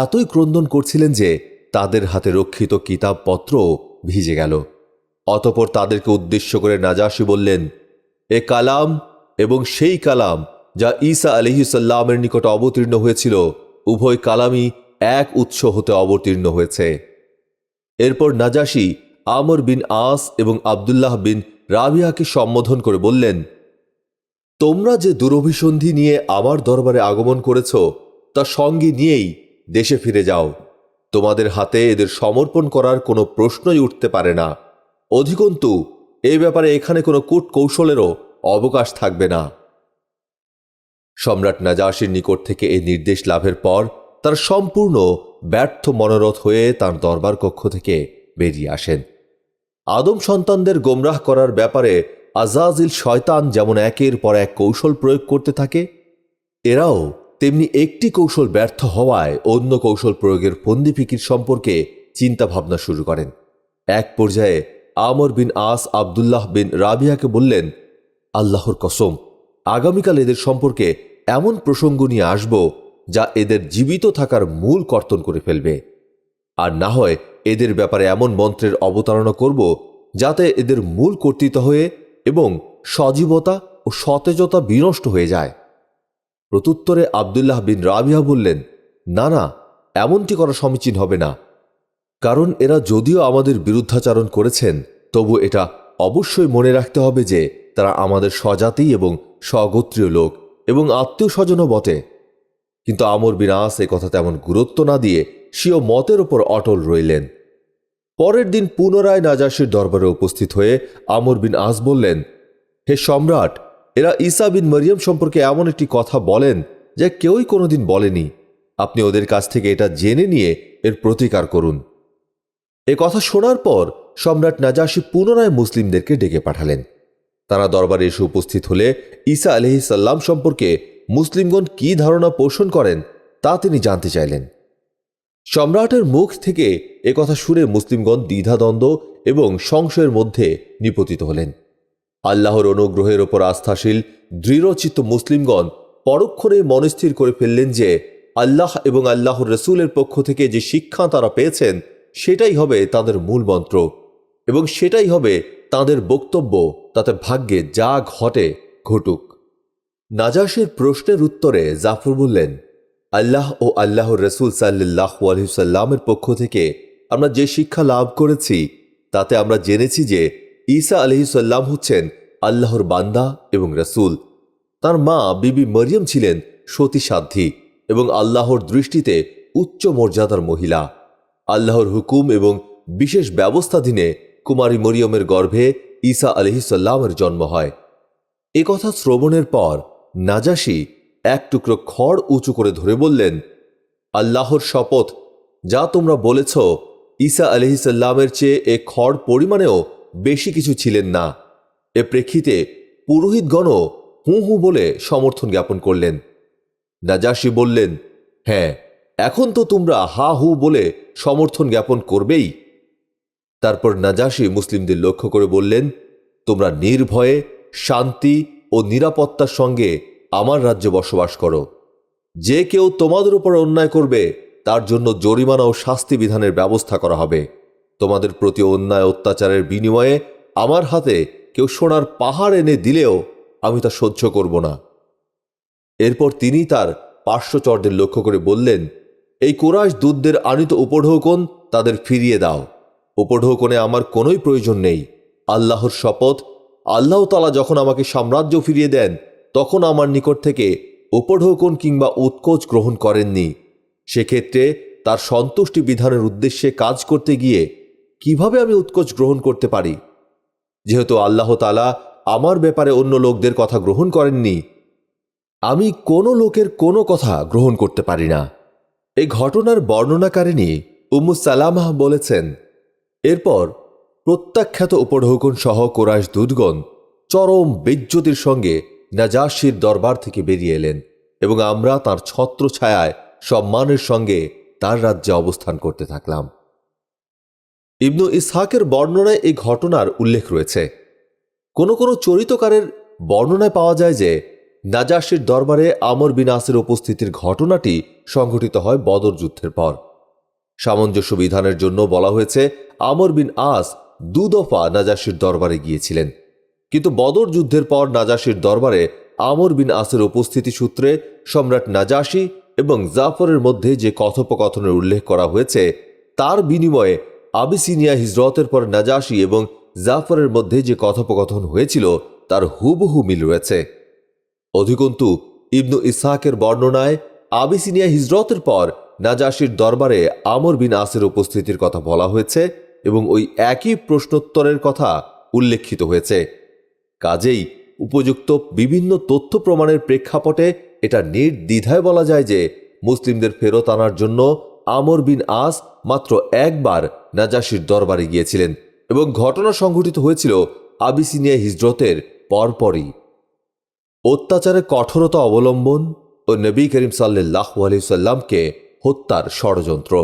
এতই ক্রন্দন করছিলেন যে তাদের হাতে রক্ষিত কিতাবপত্র ভিজে গেল। অতঃপর তাদেরকে উদ্দেশ্য করে নাজাশী বললেন, এ কালাম এবং সেই কালাম যা ঈসা আলাইহিস সালামের নিকট অবতীর্ণ হয়েছিল, উভয় কালামই এক উৎস হতে অবতীর্ণ হয়েছে। এরপর নাজাশী আমর বিন আস এবং আবদুল্লাহ বিন রাবিয়াকে সম্বোধন করে বললেন, তোমরা যে দুরভিসন্ধি নিয়ে আমার দরবারে আগমন করেছ তা সঙ্গে নিয়েই দেশে ফিরে যাও। তোমাদের হাতে এদের সমর্পণ করার কোনো প্রশ্নই উঠতে পারে না। অধিকন্তু এই ব্যাপারে এখানে কোনো কূট কৌশলেরও অবকাশ থাকবে না। সম্রাট নাজাশীর নিকট থেকে এই নির্দেশ লাভের পর তার সম্পূর্ণ ব্যর্থ মনোরথ হয়ে তার দরবার কক্ষ থেকে বেরিয়ে আসেন। আদম সন্তানদের গোমরাহ করার ব্যাপারে আজাজিল শয়তান যেমন একের পর এক কৌশল প্রয়োগ করতে থাকে, এরাও তেমনি একটি কৌশল ব্যর্থ হওয়ায় অন্য কৌশল প্রয়োগের ফন্দি ফিকির সম্পর্কে চিন্তা ভাবনা শুরু করেন। এক পর্যায়ে আমর বিন আস আবদুল্লাহ বিন রাবিয়াকে বললেন, আল্লাহর কসম, আগামীকাল এদের সম্পর্কে এমন প্রসঙ্গ নিয়ে আসব যা এদের জীবিত থাকার মূল কর্তন করে ফেলবে, আর না হয় এদের ব্যাপারে এমন মন্ত্রের অবতারণা করব যাতে এদের মূল কর্তৃত্ব হয়ে এবং সজীবতা ও সতেজতা বিনষ্ট হয়ে যায়। প্রত্যুত্তরে আবদুল্লাহ বিন রাবিয়া বললেন, না না, এমনটি করা সমীচীন হবে না, কারণ এরা যদিও আমাদের বিরুদ্ধাচারণ করেছেন, তবু এটা অবশ্যই মনে রাখতে হবে যে তারা আমাদের স্বজাতি এবং স্বগোত্রীয় লোক এবং আত্মীয় স্বজনও বটে। কিন্তু আমর বিন আস এ কথা তেমন গুরুত্ব না দিয়ে স্বীয় মতের ওপর অটল রইলেন। পরের দিন পুনরায় নাজাশীর দরবারে উপস্থিত হয়ে আমর বিন আস বললেন, হে সম্রাট, এরা ঈসা বিন মরিয়ম সম্পর্কে এমন একটি কথা বলেন যা কেউই কোনোদিন বলেনি। আপনি ওদের কাছ থেকে এটা জেনে নিয়ে এর প্রতিকার করুন। এ কথা শোনার পর সম্রাট নাজাশী পুনরায় মুসলিমদেরকে ডেকে পাঠালেন। তারা দরবারে এসে উপস্থিত হলে ঈসা আলাইহিস সালাম সম্পর্কে মুসলিমগণ কি ধারণা পোষণ করেন তা তিনি জানতে চাইলেন। সম্রাটের মুখ থেকে একথা শুনে মুসলিমগণ দ্বিধাদ্বন্দ্ব এবং সংশয়ের মধ্যে নিপতিত হলেন। আল্লাহর অনুগ্রহের ওপর আস্থাশীল দৃঢ়চিত্ত মুসলিমগণ পরক্ষণে মনস্থির করে ফেললেন যে আল্লাহ এবং আল্লাহর রসুলের পক্ষ থেকে যে শিক্ষা তারা পেয়েছেন সেটাই হবে তাদের মূল মন্ত্র এবং সেটাই হবে তাদের বক্তব্য, তাতে ভাগ্যে যা ঘটে ঘটুক। নাজাশীর প্রশ্নের উত্তরে জাফর বললেন, আল্লাহ ও আল্লাহর রসুল সাল্লাল্লাহু আলাইহি ওয়াসাল্লামের পক্ষ থেকে আমরা যে শিক্ষা লাভ করেছি তাতে আমরা জেনেছি যে ঈসা আলাইহিস সালাম হচ্ছেন আল্লাহর বান্দা এবং রসুল। তার মা বিবি মরিয়ম ছিলেন সতীসাধ্যী এবং আল্লাহর দৃষ্টিতে উচ্চ মর্যাদার মহিলা। আল্লাহর হুকুম এবং বিশেষ ব্যবস্থাধীনে কুমারী মরিয়মের গর্ভে ঈসা আলাইহিসসালামের জন্ম হয়। এ কথা শ্রবণের পর নাজাশী এক টুকরো খড় উঁচু করে ধরে বললেন, আল্লাহর শপথ, যা তোমরা বলেছ, ঈসা আলাইহিসসালামের চেয়ে এ খড় পরিমাণেও বেশি কিছু ছিলেন না। এ প্রেক্ষিতে পুরোহিতগণও হু হু বলে সমর্থন জ্ঞাপন করলেন। নাজাশী বললেন, হ্যাঁ, এখন তো তোমরা হা হু বলে সমর্থন জ্ঞাপন করবেই। তারপর নাজাশী মুসলিমদের লক্ষ্য করে বললেন, তোমরা নির্ভয়ে শান্তি ও নিরাপত্তার সঙ্গে আমার রাজ্যে বসবাস করো। যে কেউ তোমাদের উপর অন্যায় করবে তার জন্য জরিমানা ও শাস্তি বিধানের ব্যবস্থা করা হবে। তোমাদের প্রতি অন্যায় অত্যাচারের বিনিময়ে আমার হাতে কেউ সোনার পাহাড় এনে দিলেও আমি তা সহ্য করব না। এরপর তিনি তার পার্শ্বচরদের লক্ষ্য করে বললেন, এই কুরাইশ দূতদের আনিত উপঢৌকন তাদের ফিরিয়ে দাও। উপঢৌকনে আমার কোনোই প্রয়োজন নেই। আল্লাহর শপথ, আল্লাহ তাআলা যখন আমাকে সাম্রাজ্য ফিরিয়ে দেন তখন আমার নিকট থেকে উপঢৌকন কিংবা উৎকোচ গ্রহণ করেননি। সেক্ষেত্রে তার সন্তুষ্টি বিধানের উদ্দেশ্যে কাজ করতে গিয়ে কিভাবে আমি উৎকোচ গ্রহণ করতে পারি? যেহেতু আল্লাহ তাআলা আমার ব্যাপারে অন্য লোকদের কথা গ্রহণ করেননি, আমি কোনো লোকের কোনো কথা গ্রহণ করতে পারি না। এই ঘটনার বর্ণনাকারিণী উম্মু সালামা বলেছেন, এরপর প্রত্যাখ্যাত উপঢৌকন সহ কুরাইশ দূতগণ চরম বেইজ্জতির সঙ্গে নাজাশীর দরবার থেকে বেরিয়ে এলেন এবং আমরা তাঁর ছত্রছায়ায় সম্মানের সঙ্গে তার রাজ্যে অবস্থান করতে থাকলাম। ইবনু ইসহাকের বর্ণনায় এই ঘটনার উল্লেখ রয়েছে। কোনো কোনো চরিতকারের বর্ণনায় পাওয়া যায় যে নাজাশীর দরবারে আমর বিন আসের উপস্থিতির ঘটনাটি সংঘটিত হয় বদর যুদ্ধের পর। সামঞ্জস্য বিধানের জন্য বলা হয়েছে আমর বিন আস দুদফা নাজাশীর দরবারে গিয়েছিলেন, কিন্তু বদর যুদ্ধের পর নাজাশীর দরবারে আমর বিন আসের উপস্থিতি সূত্রে সম্রাট নাজাশী এবং জাফরের মধ্যে যে কথোপকথনের উল্লেখ করা হয়েছে তার বিনিময়ে আবিসিনিয়া হিজরতের পর নাজাশী এবং জাফরের মধ্যে যে কথোপকথন হয়েছিল তার হুবহু মিল রয়েছে। অধিকন্তু ইবনু ইসহাকের বর্ণনায় আবিসিনিয়া হিজরতের পর নাজাশীর দরবারে আমর বিন আসের উপস্থিতির কথা বলা হয়েছে এবং ওই একই প্রশ্নোত্তরের কথা উল্লেখিত হয়েছে। কাজেই উপযুক্ত বিভিন্ন তথ্য প্রমাণের প্রেক্ষাপটে এটা নির্দ্বিধায় বলা যায় যে মুসলিমদের ফেরত আনার জন্য আমর বিন আস মাত্র একবার নাজাশীর দরবারে গিয়েছিলেন এবং ঘটনা সংঘটিত হয়েছিল আবিসিনিয়া হিজরতের পরপরই। অত্যাচারে কঠোরতা অবলম্বন ও নবী করিম সাল্লাল্লাহু আলাইহি সাল্লামকে হত্যার ষড়যন্ত্র।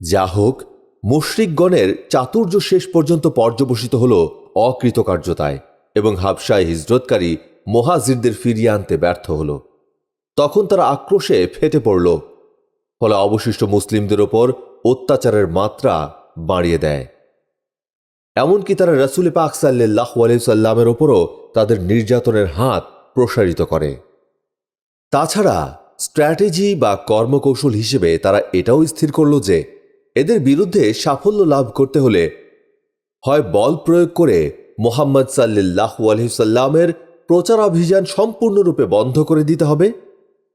যা হোক, মুশরিকগণের চাতুর্য শেষ পর্যন্ত পর্যবসিত হল অকৃতকার্যতায় এবং হাবশায় হিজরতকারী মুহাজিরদের ফিরিয়ে আনতে ব্যর্থ হল। তখন তারা আক্রোশে ফেটে পড়ল, ফলে অবশিষ্ট মুসলিমদের ওপর অত্যাচারের মাত্রা বাড়িয়ে দেয়। এমনকি তারা রাসূল পাক সাল্লাল্লাহু আলাইহি সাল্লামের ওপরও তাদের নির্যাতনের হাত প্রসারিত করে। তাছাড়া স্ট্র্যাটেজি বা কর্মকৌশল হিসেবে তারা এটাও স্থির করল যে এদের বিরুদ্ধে সাফল্য লাভ করতে হলে হয় বল প্রয়োগ করে মুহাম্মদ সাল্লাল্লাহু আলাইহি সাল্লামের প্রচারাভিযান সম্পূর্ণরূপে বন্ধ করে দিতে হবে,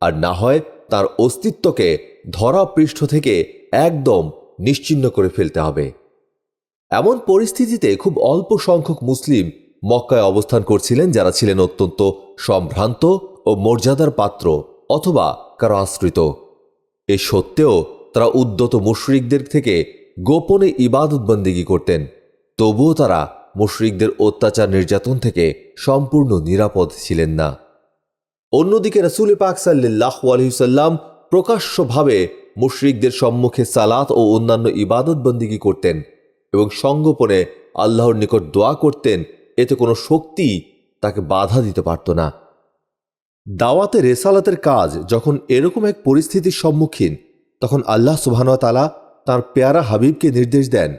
আর না হয় তার অস্তিত্বকে ধরাপৃষ্ঠ থেকে একদম নিশ্চিহ্ন করে ফেলতে হবে। এমন পরিস্থিতিতে খুব অল্প সংখ্যক মুসলিম মক্কায় অবস্থান করছিলেন যারা ছিলেন অত্যন্ত সম্ভ্রান্ত ও মর্যাদার পাত্র অথবা কারো আশ্রিত। এ সত্ত্বেও তারা উদ্যত মুশরিকদের থেকে গোপনে ইবাদত বন্দেগী করতেন। তবুও তারা মুশরিকদের অত্যাচার নির্যাতন থেকে সম্পূর্ণ নিরাপদ ছিলেন না। অন্যদিকে রাসূল পাক সাল্লাল্লাহু আলাইহি সাল্লাম প্রকাশ্যভাবে মুশরিকদের সম্মুখে সালাত ও অন্যান্য ইবাদত বন্দেগী করতেন এবং সঙ্গোপনে আল্লাহর নিকট দোয়া করতেন। এতে কোনো শক্তি তাকে বাধা দিতে পারত না। দাওয়াতে রেসালাতের কাজ যখন এরকম এক পরিস্থিতির সম্মুখীন, তখন আল্লাহ সুবহানাহু ওয়া তাআলা তাঁর পেয়ারা হাবিবকে নির্দেশ দেন,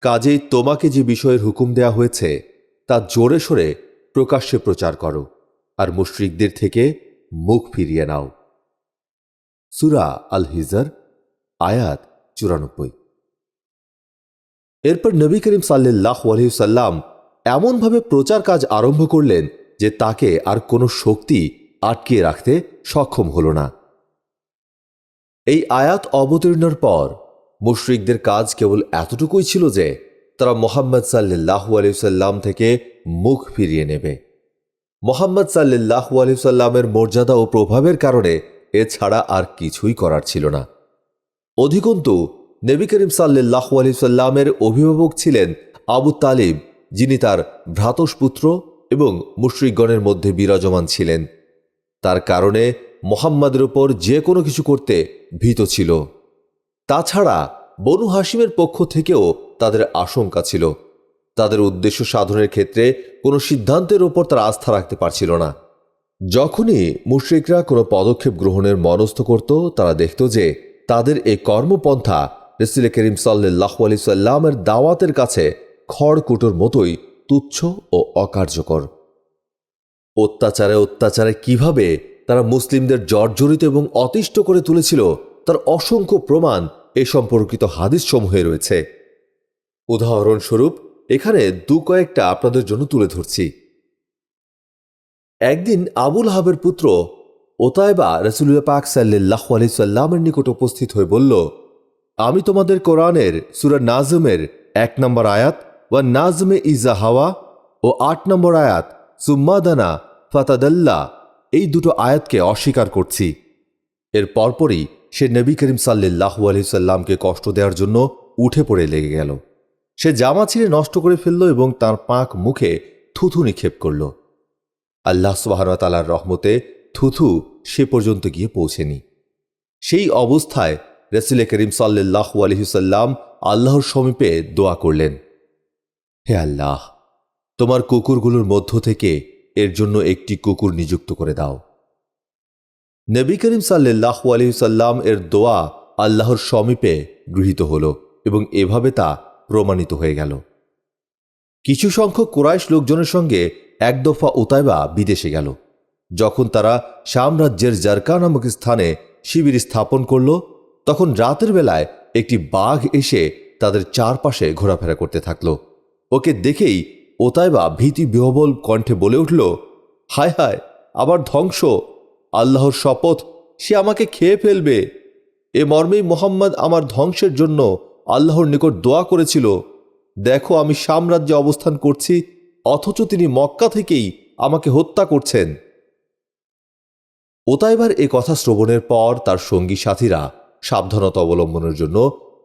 কাজেই তোমাকে যে বিষয়ের হুকুম দেয়া হয়েছে তা জোরে সোরে প্রকাশ্যে প্রচার করো আর মুশরিকদের থেকে মুখ ফিরিয়ে নাও। সূরা আল হিজর আয়াত 94। এরপর নবী করিম সাল্লাল্লাহু আলাইহি সাল্লাম এমনভাবে প্রচার কাজ আরম্ভ করলেন যে তাকে আর কোনো শক্তি আটকিয়ে রাখতে সক্ষম হল না। এই আয়াত অবতীর্ণের পর মুশরিকদের কাজ কেবল এতটুকুই ছিল যে তারা মুহাম্মদ সাল্লাল্লাহু আলাইহি সাল্লাম থেকে মুখ ফিরিয়ে নেবে। মুহাম্মদ সাল্লাল্লাহু আলাইহি সাল্লামের মর্যাদা ও প্রভাবের কারণে এছাড়া আর কিছুই করার ছিল না। অধিকন্তু নবী করিম সাল্লাল্লাহু আলাইহি সাল্লামের অভিভাবক ছিলেন আবু তালিব, যিনি তার ভ্রাতুষ্পুত্র এবং মুশরিকগণের মধ্যে বিরাজমান ছিলেন। তার কারণে মুহাম্মাদের উপর যে কোনো কিছু করতে ভীত ছিল। তাছাড়া বনু হাশিমের পক্ষ থেকেও তাদের আশঙ্কা ছিল। তাদের উদ্দেশ্য সাধনের ক্ষেত্রে কোনো সিদ্ধান্তের ওপর তারা আস্থা রাখতে পারছিল না। যখনই মুশরিকরা কোনো পদক্ষেপ গ্রহণের মনস্থ করত, তারা দেখত যে তাদের এই কর্মপন্থা রাসূল করিম সাল্লাল্লাহু আলাইহি সাল্লামের দাওয়াতের কাছে খড়কুটোর মতোই তুচ্ছ ও অকার্যকর। অত্যাচারে কিভাবে তারা মুসলিমদের জর্জরিত এবং অতিষ্ঠ করে তুলেছিল তার অসংখ্য প্রমাণ এ সম্পর্কিত হাদিস সমূহে রয়েছে। উদাহরণস্বরূপ এখানে কয়েকটা আপনাদের জন্য তুলে ধরছি। একদিন আবুল আহাবের পুত্র ওতায়বা রাসূলুল্লাহ পাক সাল্লাল্লাহু আলাইহি সাল্লামের নিকট উপস্থিত হয়ে বলল, আমি তোমাদের কোরআনের সূরা নাজমের 1 নম্বর আয়াত ওয়া নাজমে ইজা হাওয়া ও 8 নম্বর আয়াত সুম্মাদানা ফাতাদাল্লা এই দুটো আয়াতকে অস্বীকার করছি। এর পরপরই সে নবী করিম সাল্লাল্লাহু আলাইহি সাল্লামকে কষ্ট দেওয়ার জন্য উঠে পড়ে লেগে গেল। সে জামা ছিঁড়ে নষ্ট করে ফেলল এবং তার পাক মুখে থুথু নিক্ষেপ করল। আল্লাহ সুবহানাহু ওয়া তাআলার রহমতে থুথু সে পর্যন্ত গিয়ে পৌঁছেনি। সেই অবস্থায় রাসূল করিম সাল্লাল্লাহু আলাইহি সাল্লাম আল্লাহর সমীপে দোয়া করলেন, হে আল্লাহ, তোমার কুকুরগুলোর মধ্য থেকে এর জন্য একটি কুকুর নিযুক্ত করে দাও। নবী করিম সাল্লাল্লাহু আলাইহি সাল্লাম এর দোয়া আল্লাহর সমীপে গৃহীত হল এবং এভাবে তা প্রমাণিত হয়ে গেল। কিছু সংখ্যক কুরাইশ লোকজনের সঙ্গে এক দফা উতাইবা বিদেশে গেল। যখন তারা শাম রাজ্যের জারকা নামক স্থানে শিবির স্থাপন করল, তখন রাতের বেলায় একটি বাঘ এসে তাদের চারপাশে ঘোরাফেরা করতে থাকল। ওকে দেখেই ওতাইবা ভীতি বিহ্বল কণ্ঠে বলে উঠল, হায় হায়, আবার ধ্বংস! আল্লাহর শপথ, সে আমাকে খেয়ে ফেলবে। এ মর্মেই মুহাম্মদ আমার ধ্বংসের জন্য আল্লাহর নিকট দোয়া করেছিল। দেখো, আমি শাম রাজ্যে অবস্থান করছি, অথচ তিনি মক্কা থেকেই আমাকে হত্যা করছেন। ওতাইবার এ কথা শ্রবণের পর তার সঙ্গী সাথীরা সাবধানতা অবলম্বনের জন্য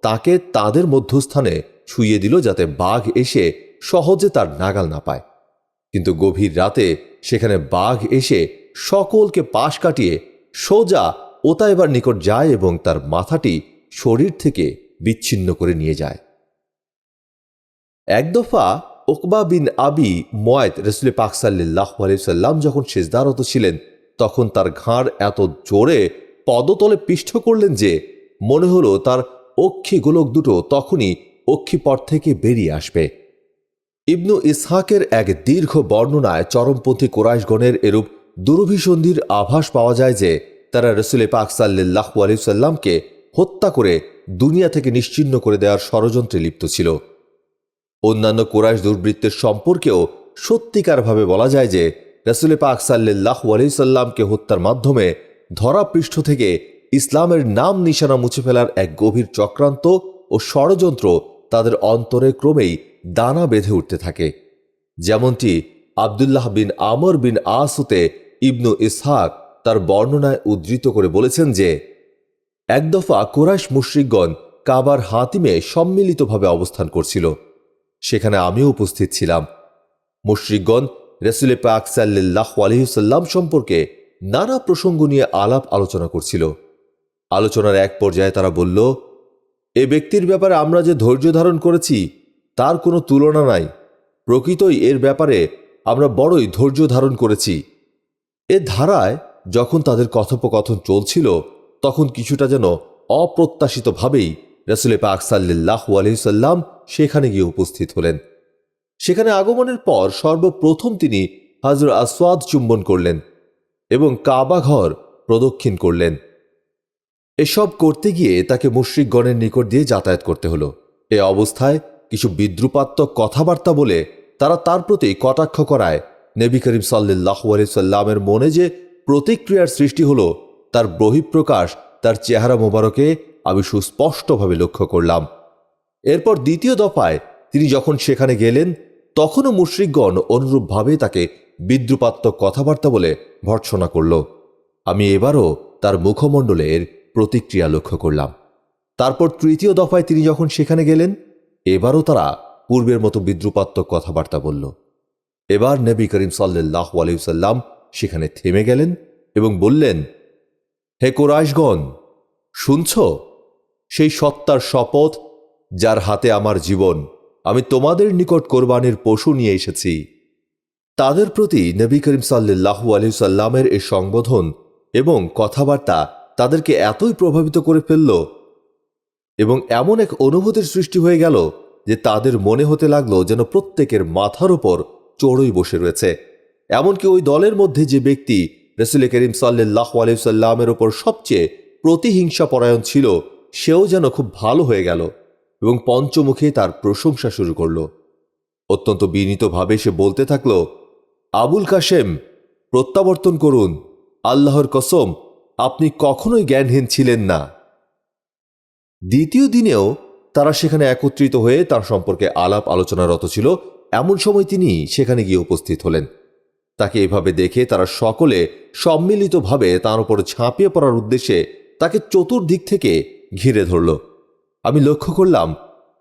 তাকে তাদের মধ্যস্থানে শুইয়ে দিল, যাতে বাঘ এসে সহজে তার নাগাল না পায়। কিন্তু গভীর রাতে সেখানে বাঘ এসে সকলকে পাশ কাটিয়ে সোজা ওতাইবার নিকট যায় এবং তার মাথাটি শরীর থেকে বিচ্ছিন্ন করে নিয়ে যায়। এক দফা উকবা বিন আবি মুয়াইত রাসূল পাক সাল্লাল্লাহু আলাইহি সাল্লাম যখন সিজদারত ছিলেন, তখন তার ঘাড় এত জোরে পদতলে পিষ্ট করলেন যে মনে হলো তার অক্ষি গোলক দুটো তখনই অক্ষিপট থেকে বেরিয়ে আসবে। ইবনু ইসহাকের এক দীর্ঘ বর্ণনায় চরমপন্থী কুরাইশগণের এরূপ দুরভিসন্ধির আভাস পাওয়া যায় যে তারা রাসূল পাক সাল্লাল্লাহু আলাইহি সাল্লামকে হত্যা করে দুনিয়া থেকে নিশ্চিহ্ন করে দেওয়ার ষড়যন্ত্রে লিপ্ত ছিল। অন্যান্য কুরাইশ দুর্বৃত্তের সম্পর্কেও সত্যিকারভাবে বলা যায় যে রাসূল পাক সাল্লাল্লাহু আলাইহি সাল্লামকে হত্যার মাধ্যমে ধরাপৃষ্ঠ থেকে ইসলামের নাম নিশানা মুছে ফেলার এক গভীর চক্রান্ত ও ষড়যন্ত্র তাদের অন্তরে ক্রমেই দানা বেঁধে উঠতে থাকে। যেমনটি আব্দুল্লাহ বিন আমর বিন আসতে ইবনু ইসহাক তার বর্ণনায় উদ্ধৃত করে বলেছেন যে এক দফা কুরাইশ মুশরিকগণ কাবার হাতিমে সম্মিলিতভাবে অবস্থান করছিল। সেখানে আমিও উপস্থিত ছিলাম। মুশরিকগণ রাসূল পাক সাল্লাল্লাহু আলাইহি সাল্লাম সম্পর্কে নানা প্রসঙ্গ নিয়ে আলাপ আলোচনা করছিল। আলোচনার এক পর্যায়ে তারা বলল, এ ব্যক্তির ব্যাপারে আমরা যে ধৈর্য ধারণ করেছি তার কোনো তুলনা নাই। প্রকৃতই এর ব্যাপারে আমরা বড়ই ধৈর্য ধারণ করেছি। এ ধারায় যখন তাদের কথোপকথন চলছিল, তখন কিছুটা যেন অপ্রত্যাশিতভাবেই রাসূল পাক সাল্লাল্লাহু আলাইহি সাল্লাম সেখানে গিয়ে উপস্থিত হলেন। সেখানে আগমনের পর সর্বপ্রথম তিনি হাজর আসওয়াদ চুম্বন করলেন এবং কাবা ঘর প্রদক্ষিণ করলেন। এসব করতে গিয়ে তাকে মুশরিকগণের নিকট দিয়ে যাতায়াত করতে হলো। এ অবস্থায় কিছু বিদ্রুপাত্মক কথাবার্তা বলে তারা তার প্রতি কটাক্ষ করায় নবী করিম সাল্লাল্লাহু আলাইহি সাল্লামের মনে যে প্রতিক্রিয়ার সৃষ্টি হলো, তার বহিঃপ্রকাশ তার চেহারা মোবারকে আমি সুস্পষ্টভাবে লক্ষ্য করলাম। এরপর দ্বিতীয় দফায় তিনি যখন সেখানে গেলেন, তখনও মুশরিকগণ অনুরূপভাবে তাকে বিদ্রুপাত্মক কথাবার্তা বলে ভর্ৎসনা করল। আমি এবারও তার মুখমণ্ডলের প্রতিক্রিয়া লক্ষ্য করলাম। তারপর তৃতীয় দফায় তিনি যখন সেখানে গেলেন, এবারও তারা পূর্বের মতো বিদ্রুপাত্মক কথাবার্তা বলল। এবার নবী করিম সাল্লাল্লাহু আলাইহি ওয়াসাল্লাম সেখানে থেমে গেলেন এবং বললেন, হে কুরাইশগণ, শুনছ? সেই সত্তার শপথ যার হাতে আমার জীবন, আমি তোমাদের নিকট কোরবানির পশু নিয়ে এসেছি। তাদের প্রতি নবী করিম সাল্লাল্লাহু আলাইহি ওয়াসাল্লামের এই সংবোধন এবং কথাবার্তা তাদেরকে এতই প্রভাবিত করে ফেলল এবং এমন এক অনুভূতির সৃষ্টি হয়ে গেল যে তাদের মনে হতে লাগলো যেন প্রত্যেকের মাথার ওপর চড়ুই বসে রয়েছে। এমনকি ওই দলের মধ্যে যে ব্যক্তি রাসূল করিম সাল্লাল্লাহু আলাইহি ওয়াসাল্লামের ওপর সবচেয়ে প্রতিহিংসা পরায়ণ ছিল, সেও যেন খুব ভালো হয়ে গেল এবং পঞ্চমুখে তার প্রশংসা শুরু করল। অত্যন্ত বিনীতভাবে সে বলতে থাকল, আবুল কাশেম, প্রত্যাবর্তন করুন, আল্লাহর কসম আপনি কখনোই জ্ঞানহীন ছিলেন না। দ্বিতীয় দিনেও তারা সেখানে একত্রিত হয়ে তার সম্পর্কে আলাপ আলোচনারত ছিল। এমন সময় তিনি সেখানে গিয়ে উপস্থিত হলেন। তাকে এভাবে দেখে তারা সকলে সম্মিলিতভাবে তার উপর ঝাঁপিয়ে পড়ার উদ্দেশ্যে তাকে চতুর্দিক থেকে ঘিরে ধরল। আমি লক্ষ্য করলাম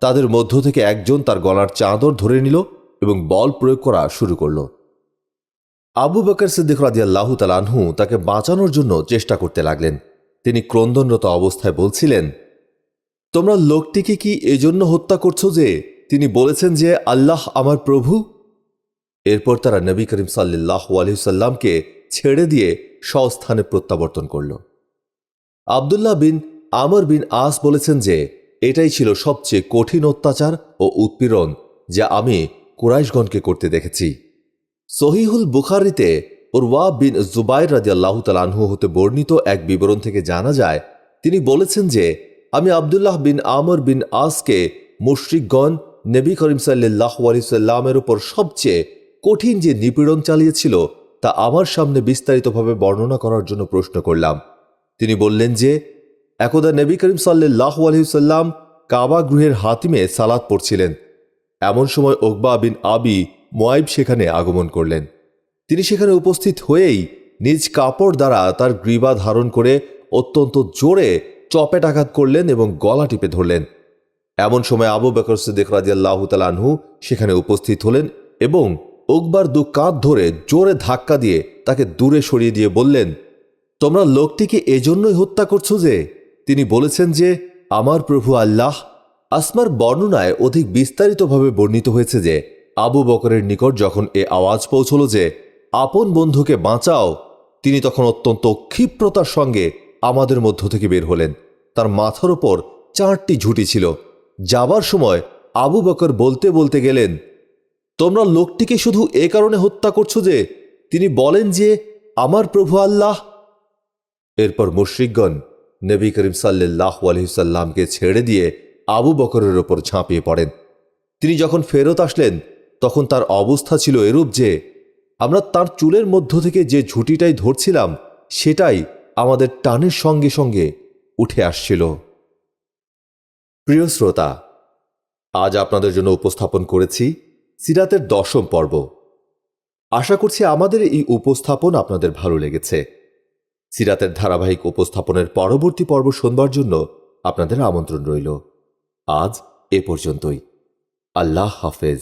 তাদের মধ্য থেকে একজন তার গলার চাদর ধরে নিল এবং বল প্রয়োগ করা শুরু করল। আবু বকর সিদ্দিক রাদিয়াল্লাহু তাআলা আনহু তাকে বাঁচানোর জন্য চেষ্টা করতে লাগলেন। তিনি ক্রন্দনরত অবস্থায় বলছিলেন, তোমরা লোকটিকে কি এজন্য হত্যা করছো যে তিনি বলেছেন যে আল্লাহ আমার প্রভু? এরপর তারা নবী করিম সাল্লাল্লাহু আলাইহি ওয়াসাল্লামকে ছেড়ে দিয়ে স্বস্থানে প্রত্যাবর্তন করল। আব্দুল্লাহ বিন আমর বিন আস বলেছেন যে এটাই ছিল সবচেয়ে কঠিন অত্যাচার ও উৎপীড়ন যা আমি কুরাইশগণকে করতে দেখেছি। সহিহুল বুখারীতে উরওয়া বিন জুবাইর রাদিয়াল্লাহু তাআলা আনহু হতে বর্ণিত এক বিবরণ থেকে জানা যায়, তিনি বলেছেন যে আমি আব্দুল্লাহ বিন আমর বিন আসকে মুশরিকগণ নবী করিম সাল্লাল্লাহু আলাইহি ওয়াসাল্লামের উপর সবচেয়ে কঠিন যে নিপীড়ন চালিয়েছিল তা আমার সামনে বিস্তারিতভাবে বর্ণনা করার জন্য প্রশ্ন করলাম। তিনি বললেন যে একদা নবী করিম সাল্লাল্লাহু আলাইহি ওয়াসাল্লাম কাবা গৃহের হাতিমে সালাত পড়ছিলেন। এমন সময় উকবা বিন আবি মুয়াইব সেখানে আগমন করলেন। তিনি সেখানে উপস্থিত হয়েই নিজ কাপড় দ্বারা তার গ্রীবা ধারণ করে অত্যন্ত জোরে চপেটাঘাত করলেন এবং গলা টিপে ধরলেন। এমন সময় আবু বকর সিদ্দিক রাদিয়াল্লাহু তাআলা আনহু সেখানে উপস্থিত হলেন এবং উকবার দু কাঁধ ধরে জোরে ধাক্কা দিয়ে তাকে দূরে সরিয়ে দিয়ে বললেন, তোমরা লোকটিকে এজন্যই হত্যা করছো যে তিনি বলেছেন যে আমার প্রভু আল্লাহ। আসমার বর্ণনায় অধিক বিস্তারিতভাবে বর্ণিত হয়েছে যে আবু বকরের নিকট যখন এ আওয়াজ পৌঁছল যে আপন বন্ধুকে বাঁচাও, তিনি তখন অত্যন্ত ক্ষিপ্রতার সঙ্গে আমাদের মধ্য থেকে বের হলেন। তার মাথার ওপর 4টি ঝুঁটি ছিল। যাবার সময় আবু বকর বলতে বলতে গেলেন, তোমরা লোকটিকে শুধু এ কারণে হত্যা করছো যে তিনি বলেন যে আমার প্রভু আল্লাহ। এরপর মুশরিকগণ নবী করিম সাল্লাল্লাহু আলাইহি ওয়াসাল্লামকে ছেড়ে দিয়ে আবু বকরের ওপর ঝাঁপিয়ে পড়েন। তিনি যখন ফেরত আসলেন তখন তার অবস্থা ছিল এরূপ যে আমরা তার চুলের মধ্য থেকে যে ঝুঁটিটাই ধরছিলাম সেটাই আমাদের টানের সঙ্গে সঙ্গে উঠে আসছিল। প্রিয় শ্রোতা, আজ আপনাদের জন্য উপস্থাপন করেছি সিরাতের 10ম পর্ব। আশা করছি আমাদের এই উপস্থাপন আপনাদের ভালো লেগেছে। সিরাতের ধারাবাহিক উপস্থাপনের পরবর্তী পর্ব শোনবার জন্য আপনাদের আমন্ত্রণ রইল। আজ এ পর্যন্তই। আল্লাহ হাফেজ।